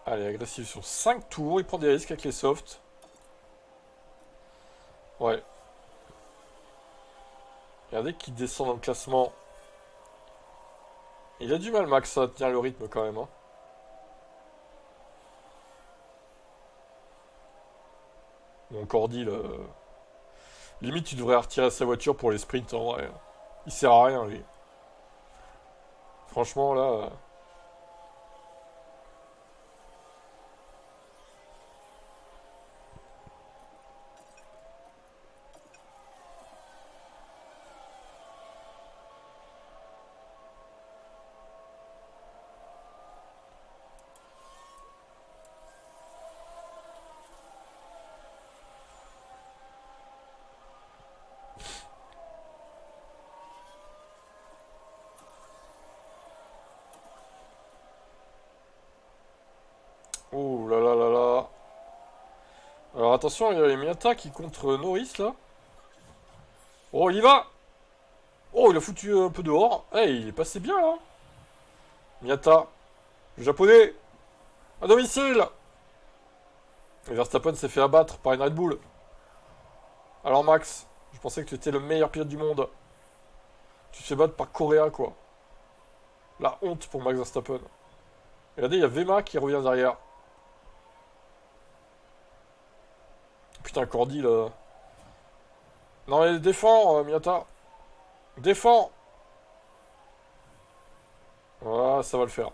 Speaker 1: Allez, agressif sur 5 tours, il prend des risques avec les softs. Ouais. Regardez qu'il descend dans le classement. Il a du mal, Max, à tenir le rythme quand même. Hein. Bon, Cordil, limite, tu devrais retirer sa voiture pour les sprints en vrai. Il sert à rien, lui. Franchement, là... Oh là là là là. Alors attention, il y a les Miata qui contre Norris là. Oh, il y va. Oh, il a foutu un peu dehors. Eh, il est passé bien là. Miata, le japonais, à domicile. Et Verstappen s'est fait abattre par une Red Bull. Alors Max, je pensais que tu étais le meilleur pilote du monde. Tu te fais battre par Correa quoi. La honte pour Max Verstappen. Regardez, il y a Vema qui revient derrière. Putain, Cordy là. Non mais défends, Miata. Défends. Voilà, ça va le faire.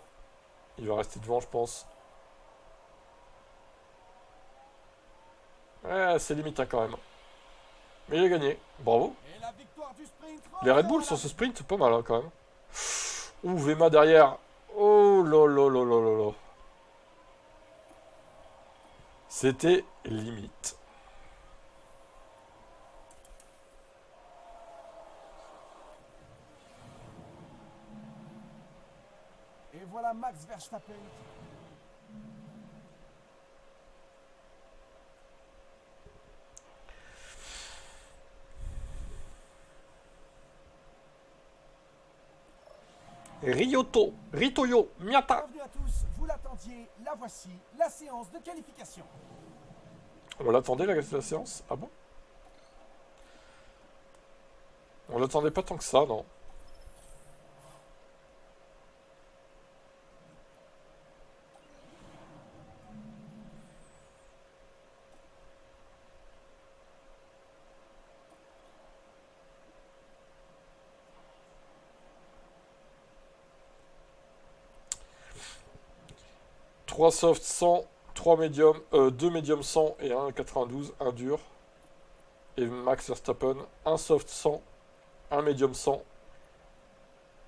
Speaker 1: Il va rester devant, je pense. Ouais, c'est limite hein, quand même. Mais il a gagné. Bravo.
Speaker 2: Et la victoire du sprint.
Speaker 1: Les Red Bull sur ce sprint, c'est pas mal hein, quand même. Ouh, Vema derrière. Oh là là là là là là. C'était limite.
Speaker 2: Et voilà Max Verstappen.
Speaker 1: Ritoyo, Miata.
Speaker 2: Bienvenue à tous, vous l'attendiez, la voici, la séance de qualification.
Speaker 1: On l'attendait la séance? Ah bon? On l'attendait pas tant que ça, non. Trois soft 100, 3 médiums, 2 médiums 100 et un 92, un dur. Et Max Verstappen, un soft 100, un médium 100.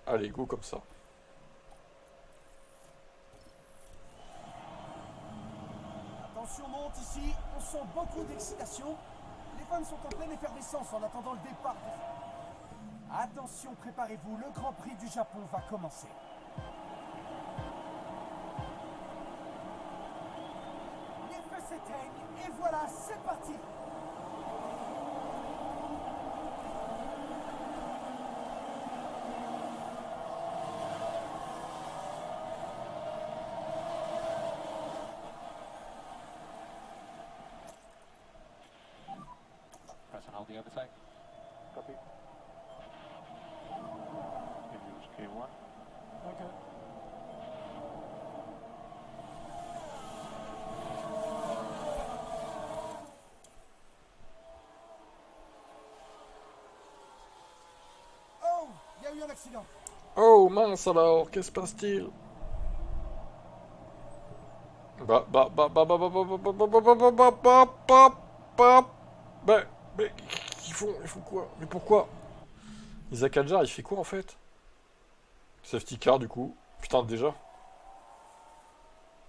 Speaker 1: Allez, go comme ça.
Speaker 2: Attention monte ici, on sent beaucoup d'excitation. Les fans sont en pleine effervescence en attendant le départ. Attention, préparez-vous, le Grand Prix du Japon va commencer. Les feux s'éteignent et voilà, c'est parti.
Speaker 3: Press and hold the overtake.
Speaker 4: Copy.
Speaker 3: Use Q1.
Speaker 4: Okay.
Speaker 2: Oh, il y a eu un accident.
Speaker 1: Oh mince alors, qu'est-ce qui se passe-t-il? Bah, mais ils font quoi? Mais pourquoi? Isaac Adjar, il fait quoi en fait? Safety car du coup. Putain, déjà.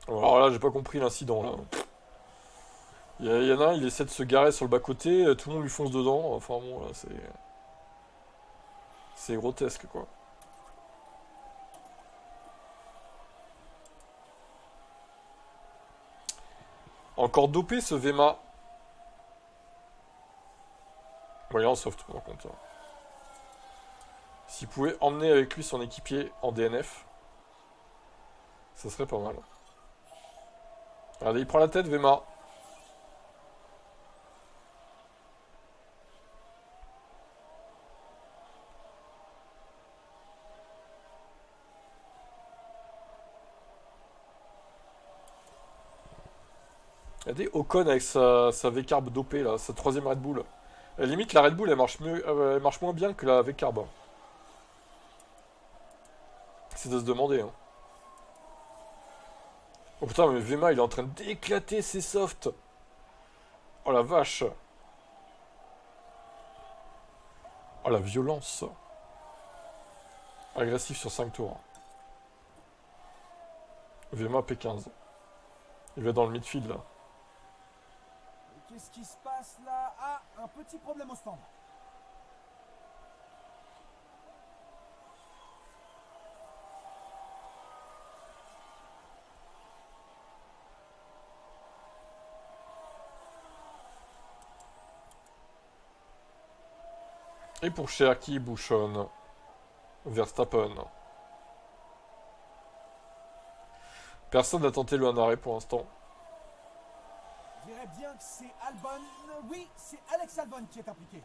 Speaker 1: Alors là, j'ai pas compris l'incident là. Il y en a un, il essaie de se garer sur le bas-côté, tout le monde lui fonce dedans. Enfin bon, là, c'est. C'est grotesque quoi. Encore dopé ce Vema. Voyons soft par contre. S'il pouvait emmener avec lui son équipier en DNF, ça serait pas mal. Regardez, il prend la tête Vema. Regardez Ocon avec sa V-Carb dopée là, sa troisième Red Bull. À la limite, la Red Bull elle marche mieux, elle marche moins bien que la V-Carb. C'est de se demander. Hein. Oh putain, mais Vema il est en train d'éclater ses softs. Oh la vache. Oh la violence. Agressif sur 5 tours. Vema P15. Il va dans le midfield là.
Speaker 2: Qu'est-ce qui se passe là? Ah, un petit problème au stand.
Speaker 1: Et pour Cherki bouchonne Verstappen. Personne n'a tenté le 1 arrêt pour l'instant.
Speaker 2: Je dirais bien que c'est Albon. Oui, c'est Alex Albon qui est impliqué.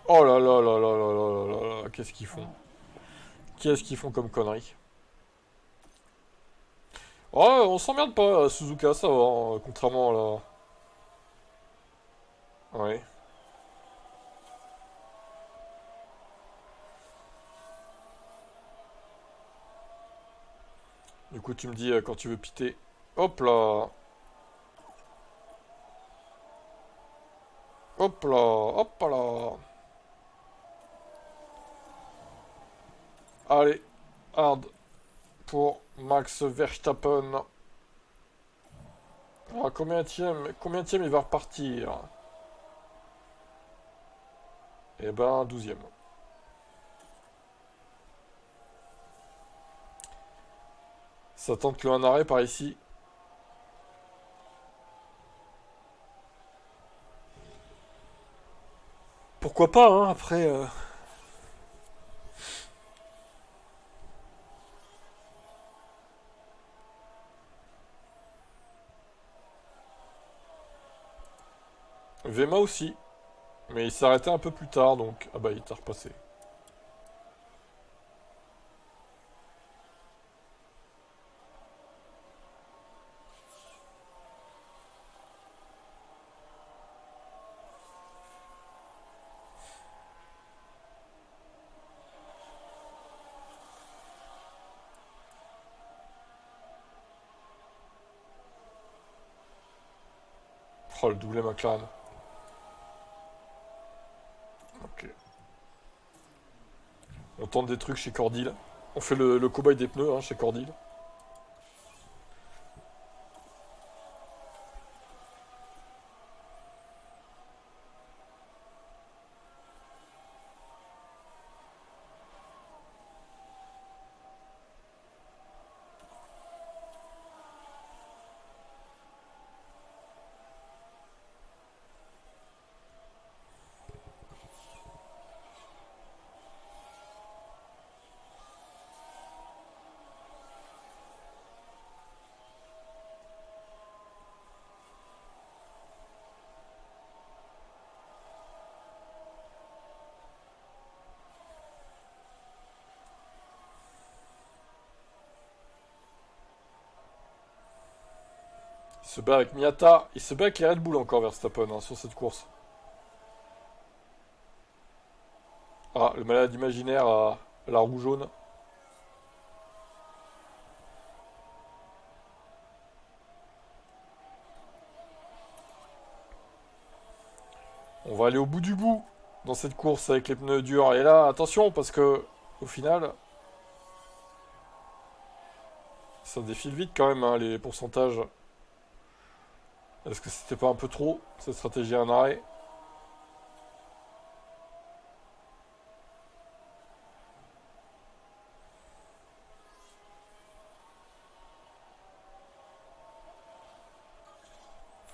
Speaker 1: Oh là là là là là là là là, qu'est-ce qu'ils font? Qu'est-ce qu'ils font comme conneries? Oh, on s'emmerde pas, Suzuka, ça va, hein, contrairement à la... Ouais. Du coup, tu me dis quand tu veux piter. Hop là. Hop là, hop là. Allez, hard pour Max Verstappen. Ah, combienième il va repartir? Eh ben, 12e. Ça tente le 1 arrêt par ici. Pourquoi pas, hein, après... Vema aussi. Mais il s'est arrêté un peu plus tard, donc... Ah bah, il t'a repassé. Oh, le doublé McLaren. Ok. On tente des trucs chez Cordil. On fait le cobaye des pneus, hein, chez Cordil. se bat avec Miata. Il se bat avec les Red Bull encore, Verstappen, hein, sur cette course. Ah, le malade imaginaire à la roue jaune. On va aller au bout du bout dans cette course avec les pneus durs. Et là, attention, parce que au final, ça défile vite quand même, hein, les pourcentages. Est-ce que c'était pas un peu trop, cette stratégie en arrêt?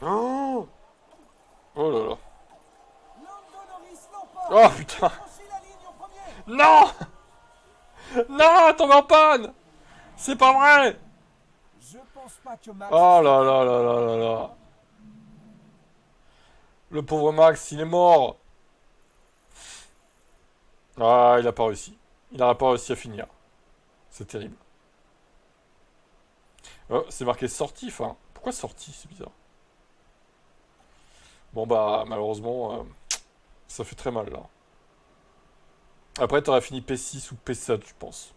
Speaker 1: Oh, oh là là.
Speaker 2: Lando Norris l'emporte.
Speaker 1: Oh putain.
Speaker 2: Franchit la ligne en premier.
Speaker 1: Non. Non, tombe en panne. C'est pas vrai.
Speaker 2: Je pense pas que Max...
Speaker 1: Oh là là là là là là. Le pauvre Max, il est mort. Ah, il a pas réussi. Il n'aura pas réussi à finir. C'est terrible. Oh, c'est marqué sortie, enfin. Pourquoi sortie? C'est bizarre. Bon bah, malheureusement, ça fait très mal là. Après, t'aurais fini P6 ou P7, je pense.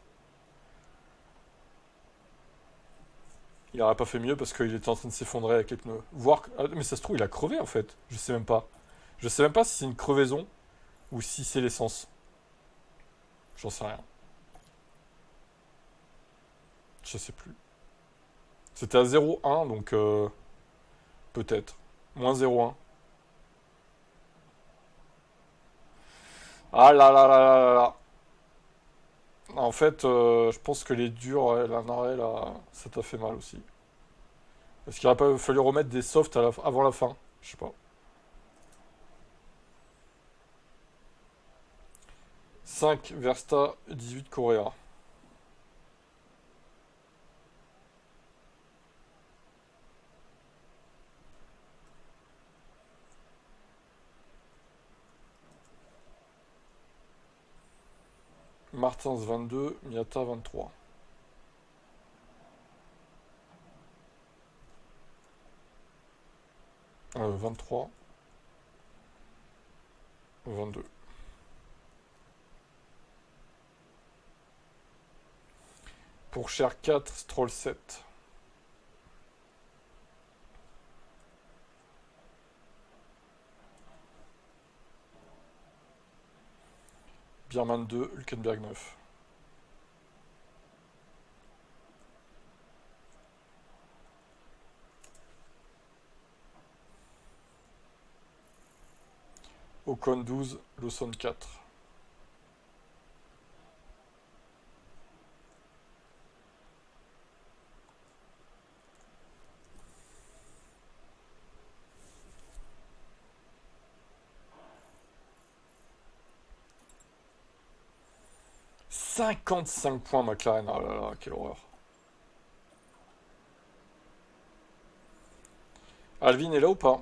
Speaker 1: Il aurait pas fait mieux parce qu'il était en train de s'effondrer avec les pneus. Voir... Ah, mais ça se trouve, il a crevé en fait. Je sais même pas. Je sais même pas si c'est une crevaison ou si c'est l'essence. J'en sais rien. Je sais plus. C'était à 0,1 donc peut-être. Moins 0,1. Ah là là là là là là. En fait, je pense que les durs, ouais, l'arrêt là, ça t'a fait mal aussi. Parce qu'il aurait pas fallu remettre des softs avant la fin. Je sais pas. 5 Versta, 18 Correa. Martins 22, Miata 23. Euh, 23. 22. Pour Cher 4, Stroll 7. Bierman 2, Hülkenberg 9. Ocon 12, Lawson 4. « 55 points McLaren, oh là là, quelle horreur. Alvin est là ou pas?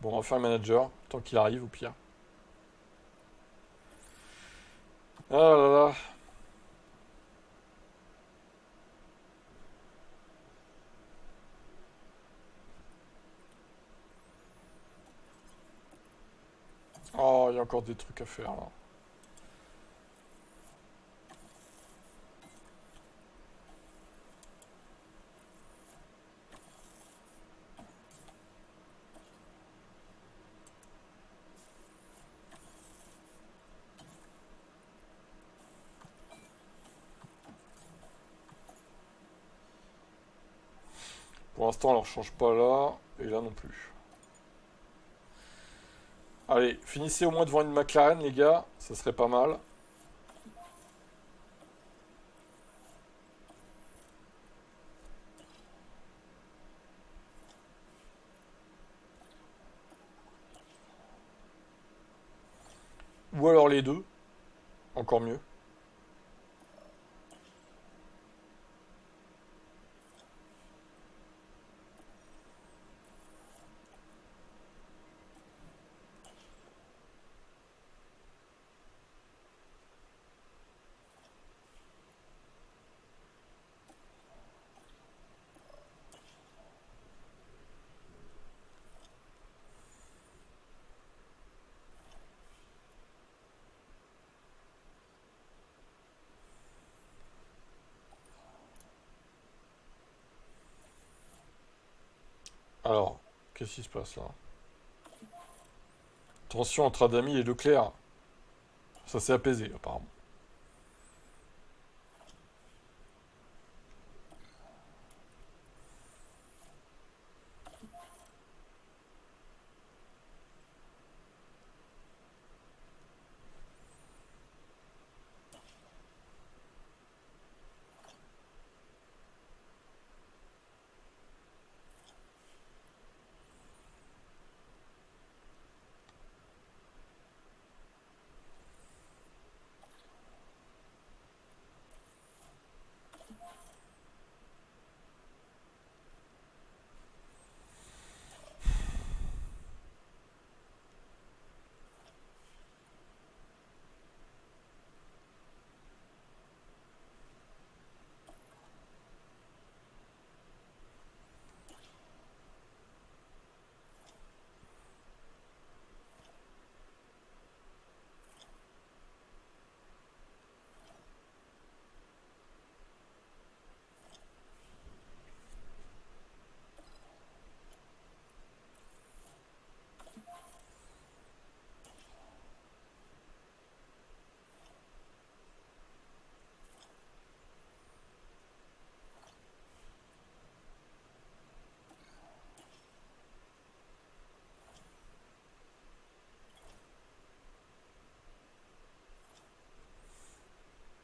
Speaker 1: Bon, on va faire le manager, tant qu'il arrive, au pire. Ah là là. Oh, il y a encore des trucs à faire, là. Pour l'instant, on leur change pas là, et là non plus. Allez, finissez au moins devant une McLaren, les gars, ça serait pas mal. Ou alors les deux, encore mieux. Alors, qu'est-ce qui se passe là? Tension entre Adami et Leclerc. Ça s'est apaisé, apparemment.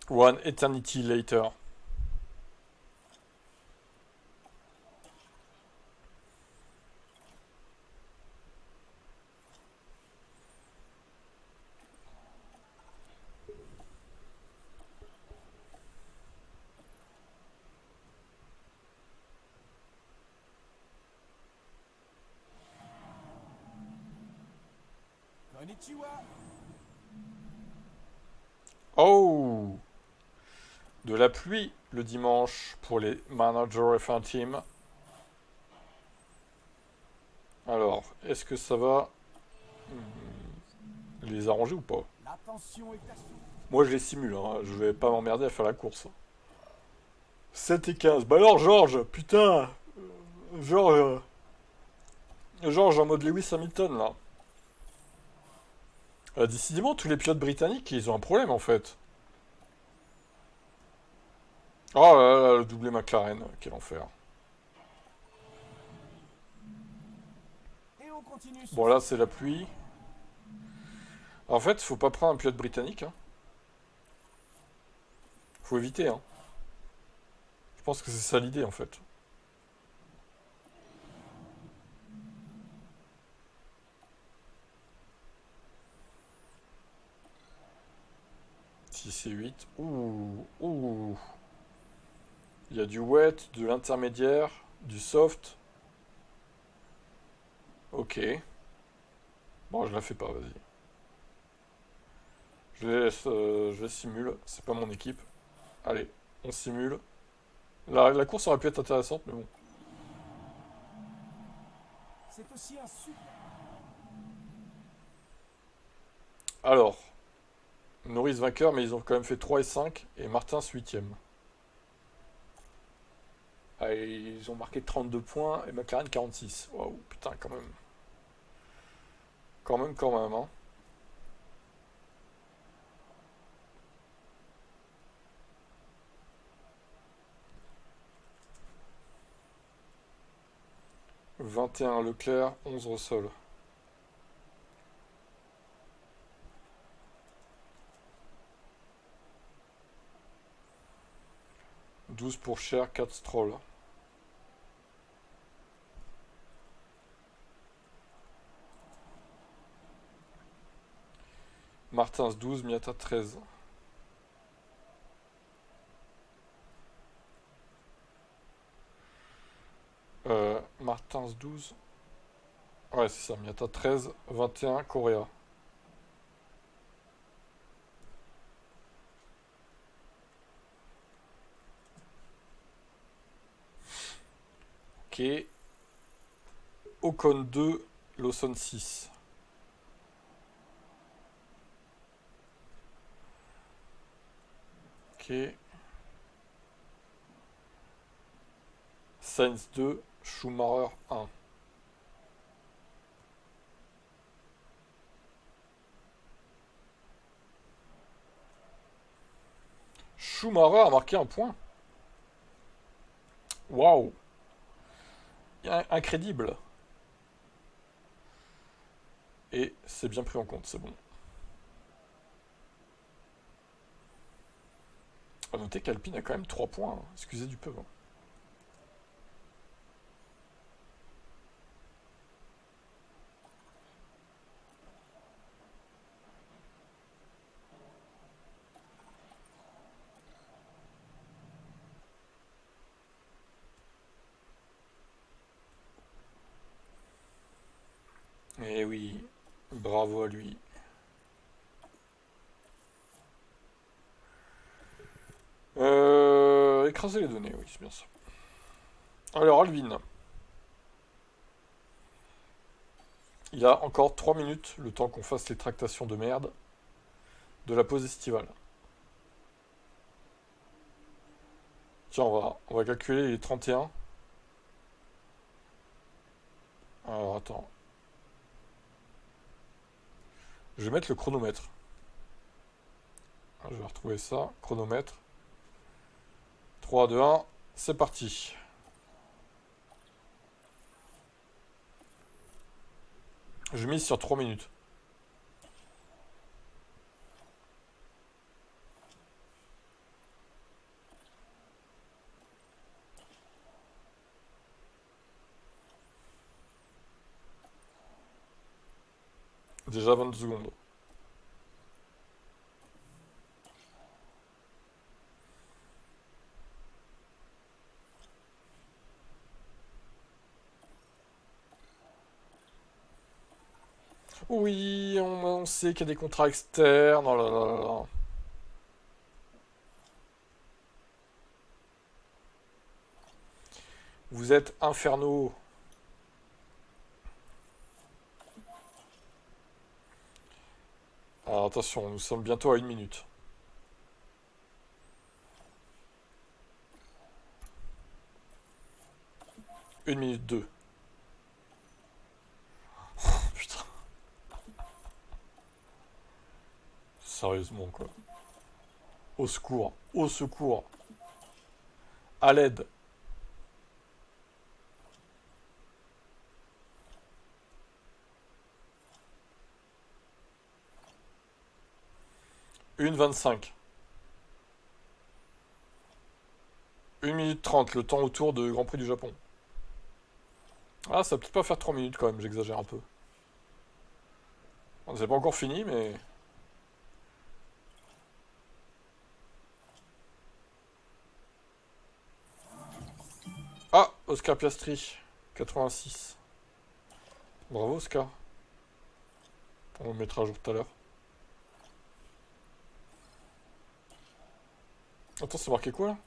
Speaker 1: One eternity later.
Speaker 2: Konnichiwa.
Speaker 1: Oh! De la pluie le dimanche pour les managers F1 Team. Alors, est-ce que ça va les arranger ou pas?
Speaker 2: La tension est à souffle.
Speaker 1: Moi je les simule, hein. Je vais pas m'emmerder à faire la course. 7 et 15. Bah alors Georges, putain! Georges, Georges en mode Lewis Hamilton là. Décidément, tous les pilotes britanniques, ils ont un problème en fait. Oh là là, le doublé McLaren, quel enfer.
Speaker 2: Et on continue sur
Speaker 1: Bon là c'est la pluie. En fait, faut pas prendre un pilote britannique. Hein. Faut éviter. Hein. Je pense que c'est ça l'idée en fait. Et 8. Ouh, ouh. Il y a du wet, de l'intermédiaire, du soft. Ok. Bon, je la fais pas, vas-y. Je les simule. C'est pas mon équipe. Allez, on simule. La course aurait pu être intéressante, mais bon.
Speaker 2: C'est aussi un super.
Speaker 1: Alors, Norris vainqueur, mais ils ont quand même fait 3 et 5, et Martins 8ème. Ah, et ils ont marqué 32 points, et McLaren 46. Waouh, putain, quand même. Quand même, hein. « 21 Leclerc, 11 Russell. » 12 pour Cher, 4 Stroll. Martins 12, Miata 13. Martins 12. Ouais, c'est ça, Miata 13, 21, Correa. Ok. Ocon 2, Lawson 6. Ok. Sainz 2, Schumacher 1. Schumacher a marqué un point. Waouh. Incrédible. Et c'est bien pris en compte, c'est bon. A noter qu'Alpine a quand même 3 points. Hein. Excusez du peu. Hein. Eh oui, bravo à lui. Écraser les données, oui, c'est bien ça. Alors, Alvin. Il a encore 3 minutes, le temps qu'on fasse les tractations de merde de la pause estivale. Tiens, on va calculer les 31. Alors, attends. Je vais mettre le chronomètre. Je vais retrouver ça. Chronomètre. 3, 2, 1. C'est parti. Je mise sur 3 minutes. Déjà 20 secondes. Oui, on sait qu'il y a des contrats externes. Oh là là là là. Vous êtes infernaux. Alors attention, nous sommes bientôt à 1 minute. Une minute 2. Oh, putain. Sérieusement, quoi. Au secours. Au secours. À l'aide. Une 25. 1 minute 30, le temps autour de Grand Prix du Japon. Ah, ça va peut-être pas faire 3 minutes quand même, j'exagère un peu. C'est pas encore fini, mais... Ah, Oscar Piastri, 86. Bravo, Oscar. On le mettra à jour tout à l'heure. Attends, c'est marqué quoi, là?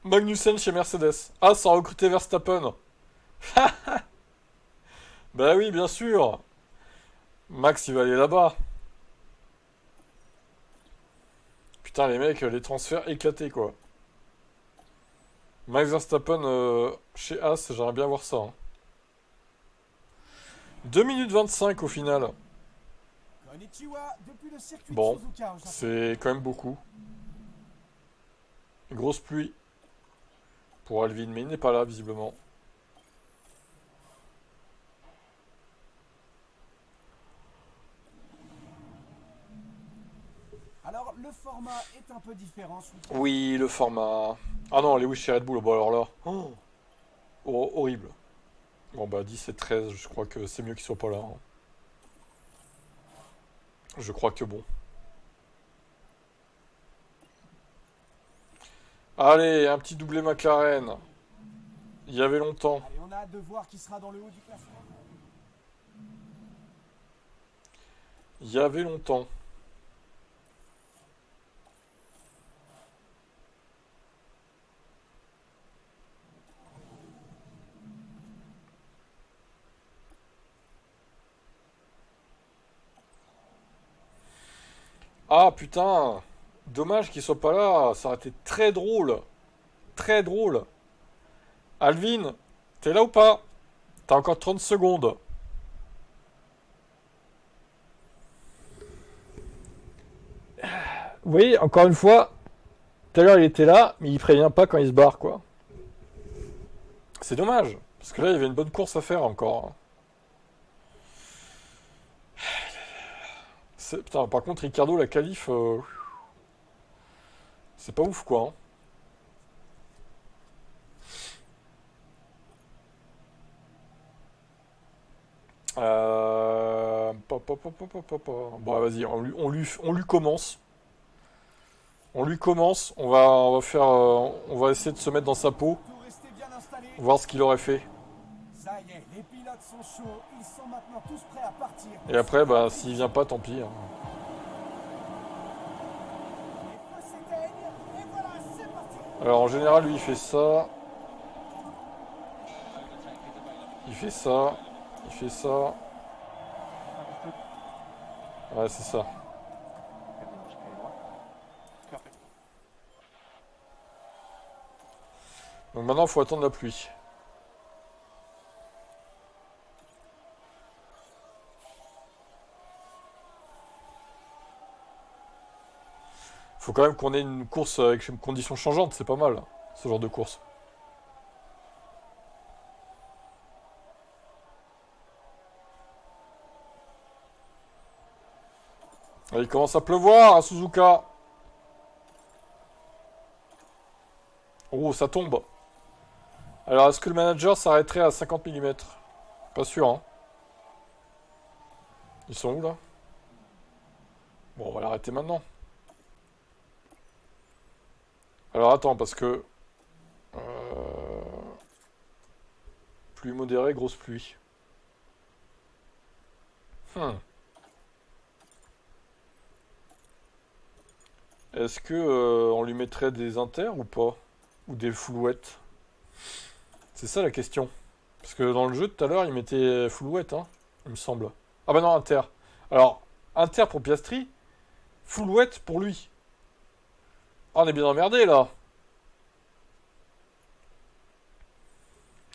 Speaker 1: Magnussen chez Mercedes. Ah, ça a recruté Verstappen. Bah oui, bien sûr. Max, il va aller là-bas. Putain, les mecs, les transferts éclatés, quoi. Max Verstappen chez As, j'aimerais bien voir ça. Hein. 2 minutes 25 au final.
Speaker 2: Konnichiwa, depuis le circuit de
Speaker 1: Bon,
Speaker 2: Suzuka au Japon.
Speaker 1: c'est quand même beaucoup. Grosse pluie pour Alvin, mais il n'est pas là, visiblement.
Speaker 2: Alors, le format est un peu différent ce week-end.
Speaker 1: Oui, le format... Ah non, les Wish chez Red Bull, bon alors là... Oh, horrible. Bon bah 10 et 13, je crois que c'est mieux qu'ils soient pas là. Hein. Je crois que bon. Allez, un petit doublé McLaren. Il y avait longtemps.
Speaker 2: Allez, on a hâte de voir qui sera dans le haut du classement.
Speaker 1: Il y avait longtemps. Ah putain. Dommage qu'il soit pas là. Ça aurait été très drôle. Très drôle. Alvin, t'es là ou pas? T'as encore 30 secondes. Vous voyez, encore une fois, tout à l'heure il était là, mais il prévient pas quand il se barre, quoi. C'est dommage, parce que là il y avait une bonne course à faire encore. Putain, par contre, Ricardo, la qualif, c'est pas ouf, quoi. Hein. Bon, vas-y, on lui commence. On lui commence. On va faire, on va essayer de se mettre dans sa peau,
Speaker 2: Tout rester bien installé.
Speaker 1: voir ce qu'il aurait fait.
Speaker 2: Ça y est, les pilotes sont chauds. Ils sont maintenant tous prêts à partir.
Speaker 1: Et après, bah, s'il vient pas, tant pis. Hein.
Speaker 2: Les feux s'éteignent. Et voilà, c'est parti.
Speaker 1: Alors, en général, lui, il fait ça. Il fait ça. Il fait ça.
Speaker 3: Understood.
Speaker 1: Ouais, c'est ça.
Speaker 3: Indios K1. Copy.
Speaker 1: Donc maintenant, il faut attendre la pluie. Faut quand même qu'on ait une course avec une conditions changeantes, c'est pas mal, ce genre de course. Ah, il commence à pleuvoir à Suzuka. Oh, ça tombe. Alors, est-ce que le manager s'arrêterait à 50 mm? Pas sûr, hein. Ils sont où, là? Bon, on va l'arrêter maintenant. Alors, attends, parce que... Pluie modérée, grosse pluie. Est-ce que on lui mettrait des inters ou pas? Ou des full-wet? C'est ça la question. Parce que dans le jeu tout à l'heure, il mettait full-wet, hein, il me semble. Ah bah non, inter. Alors, inter pour Piastri, full-wet pour lui. Ah, on est bien emmerdé là.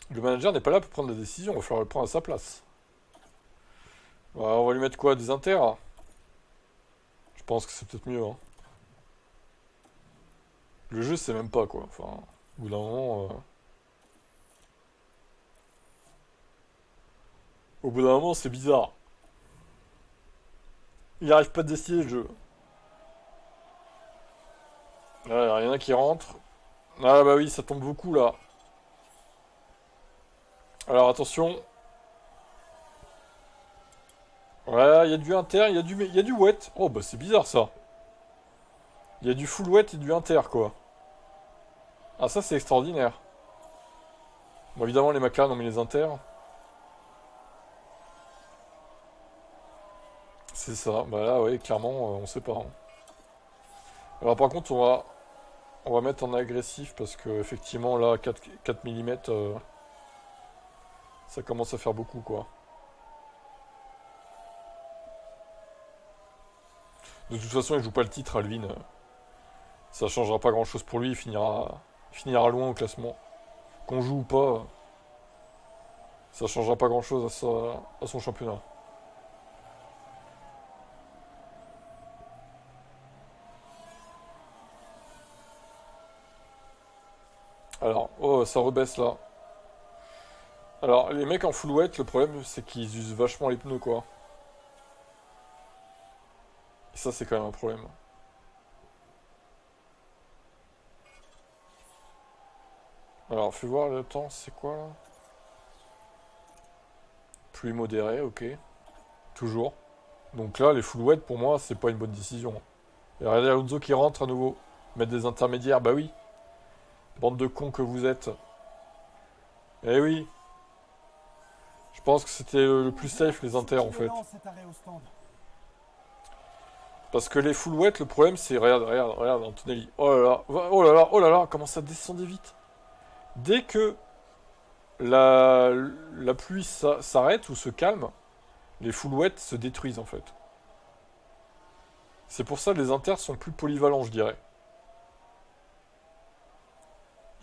Speaker 1: Le manager n'est pas là pour prendre des décisions, il va falloir le prendre à sa place. Bah, on va lui mettre quoi? Des inters? Je pense que c'est peut-être mieux, hein. Le jeu, c'est même pas, quoi. Enfin, au bout d'un moment... Au bout d'un moment, c'est bizarre. Il arrive pas à décider le jeu. Là, il y en a qui rentrent. Ah bah oui, ça tombe beaucoup, là. Alors, attention. Ouais, il y a du inter, il y a du wet. Oh, bah c'est bizarre, ça. Il y a du full wet et du inter, quoi. Ah, ça, c'est extraordinaire. Bon, évidemment, les McLaren ont mis les inters. C'est ça. Bah là, ouais, clairement, on sait pas. Hein. Alors, par contre, on va mettre en agressif parce que, effectivement, là, 4 mm, ça commence à faire beaucoup, quoi. De toute façon, il joue pas le titre, Alvin. Ça changera pas grand-chose pour lui. Il finira loin au classement. Qu'on joue ou pas, ça changera pas grand-chose à son championnat. Alors, oh, ça rebaisse là. Alors, les mecs en full wet, le problème, c'est qu'ils usent vachement les pneus, quoi. Et ça, c'est quand même un problème. Alors, fais voir le temps, c'est quoi, là? Pluie modérée, ok. Toujours. Donc là, les full wet, pour moi, c'est pas une bonne décision. Et regardez Alonso qui rentre à nouveau. Mettre des intermédiaires, bah oui. Bande de cons que vous êtes. Eh oui. Je pense que c'était le plus safe, les inters, en fait.
Speaker 2: Cet arrêt au stand.
Speaker 1: Parce que les full wet, le problème, c'est... Regarde, Antonelli. Oh là là, oh là là, comment ça descendait vite. Dès que la pluie s'arrête ou se calme, les full wet se détruisent, en fait. C'est pour ça que les inters sont plus polyvalents, je dirais.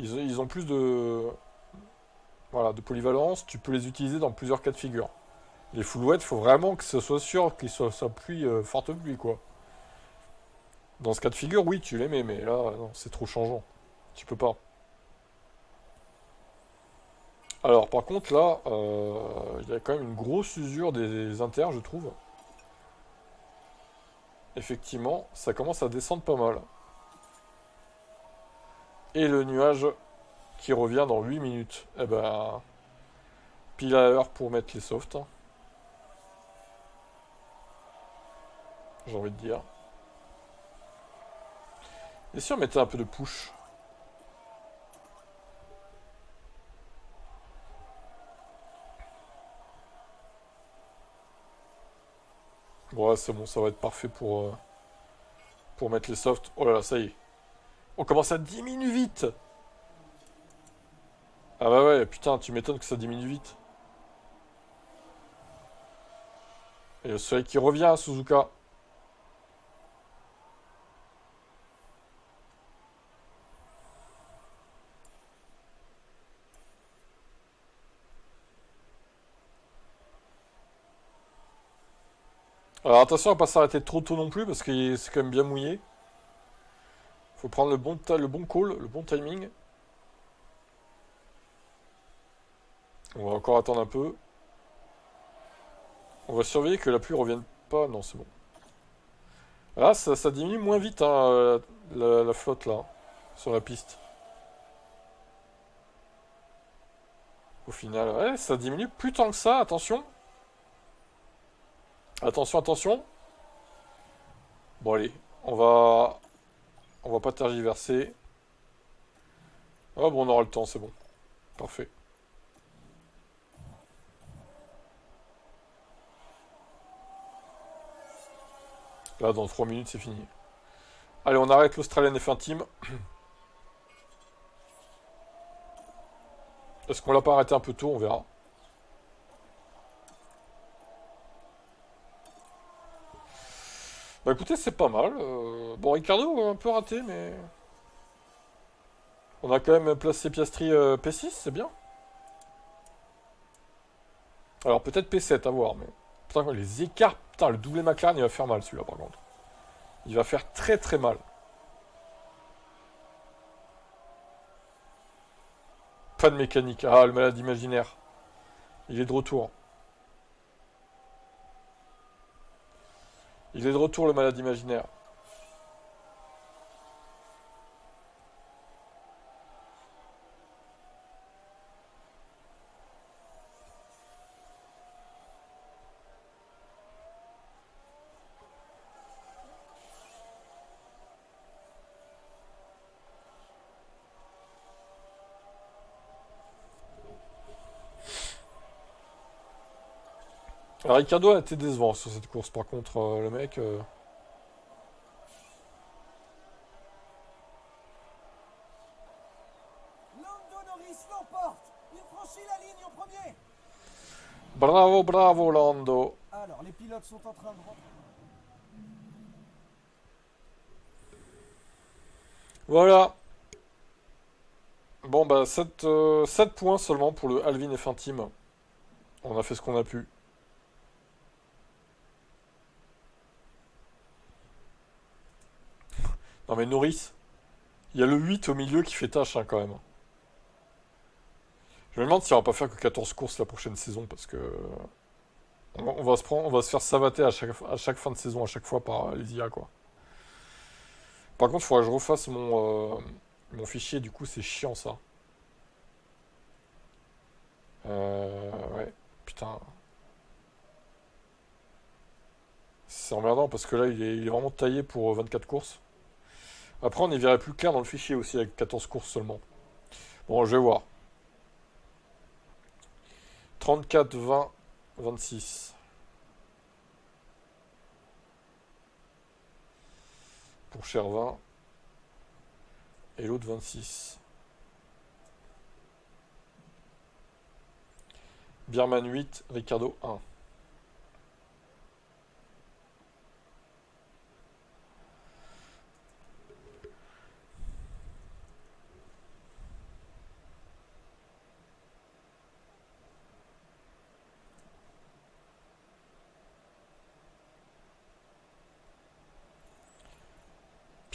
Speaker 1: Ils ont plus de... Voilà, de polyvalence, tu peux les utiliser dans plusieurs cas de figure. Les full wet, il faut vraiment que ce soit sûr qu'ils soient pluie, forte pluie, quoi. Dans ce cas de figure, oui, tu les mets, mais là, non, c'est trop changeant. Tu peux pas. Alors, par contre, là, il y a quand même une grosse usure des inters, je trouve. Effectivement, ça commence à descendre pas mal. Et le nuage qui revient dans 8 minutes. Eh ben, pile à l'heure pour mettre les softs, hein, j'ai envie de dire. Et si on mettait un peu de push? Bon, ouais, c'est bon, ça va être parfait pour mettre les softs. Oh là là, ça y est. On commence à diminuer vite. Ah bah ouais, putain, tu m'étonnes que ça diminue vite. Et le soleil qui revient, Suzuka. Alors attention à pas s'arrêter trop tôt non plus, parce que c'est quand même bien mouillé. Faut prendre le bon call, le bon timing. On va encore attendre un peu. On va surveiller que la pluie revienne pas. Non, c'est bon. Là, ça diminue moins vite, hein, la flotte, là, sur la piste. Au final, ouais, ça diminue plus tant que ça, attention. Attention, attention. Bon, allez, on va pas tergiverser. Ah bon, on aura le temps, c'est bon. Parfait. Là, dans 3 minutes, c'est fini. Allez, on arrête l'Australian F1 Team. Est-ce qu'on l'a pas arrêté un peu tôt? On verra. Bah écoutez, c'est pas mal. Bon, Ricardo, un peu raté, mais... On a quand même placé Piastri P6, c'est bien. Alors peut-être P7, à voir, mais... Putain, les écarts... Putain, le doublé McLaren, il va faire mal, celui-là, par contre. Il va faire très très mal. Pas de mécanique. Ah, le malade imaginaire. Il est de retour. Il est de retour, le malade imaginaire. Alors, Ricardo a été décevant sur cette course, par contre, le mec...
Speaker 2: Lando Norris l'emporte. Il franchit la ligne en premier.
Speaker 1: Bravo, bravo, Lando.
Speaker 2: Alors, les pilotes sont en train de rentrer.
Speaker 1: Voilà. Bon, bah, 7 points seulement pour le Alvin F1 Team. On a fait ce qu'on a pu. Non mais Norris, il y a le 8 au milieu qui fait tâche, hein, quand même. Je me demande si on va pas faire que 14 courses la prochaine saison, parce que... on va se faire savater à chaque fin de saison, à chaque fois par les IA, quoi. Par contre, il faudrait que je refasse mon fichier, du coup, c'est chiant, ça. Ouais, putain. C'est emmerdant, parce que là, il est vraiment taillé pour 24 courses. Après, on y verrait plus clair dans le fichier aussi, avec 14 courses seulement. Bon, je vais voir. 34, 20, 26. Pour Chervin. Et l'autre 26. Bierman 8, Ricardo 1.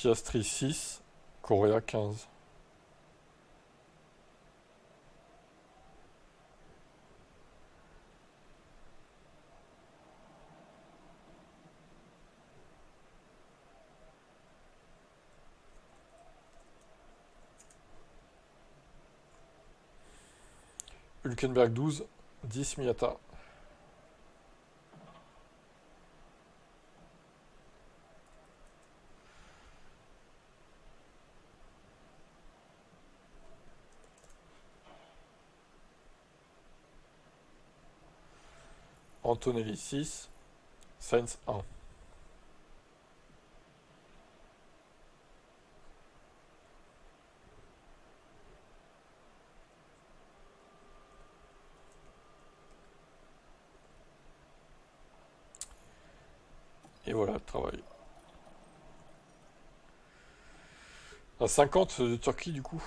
Speaker 1: Piastri 6, Correa 15. Hülkenberg 12, 10 Miata. Antonelli 6, Sainz 1. Et voilà le travail. À 50 de Turquie du coup.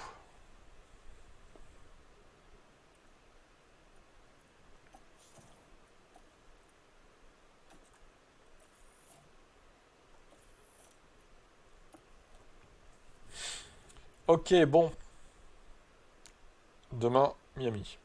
Speaker 1: Ok, bon. Demain, Miami.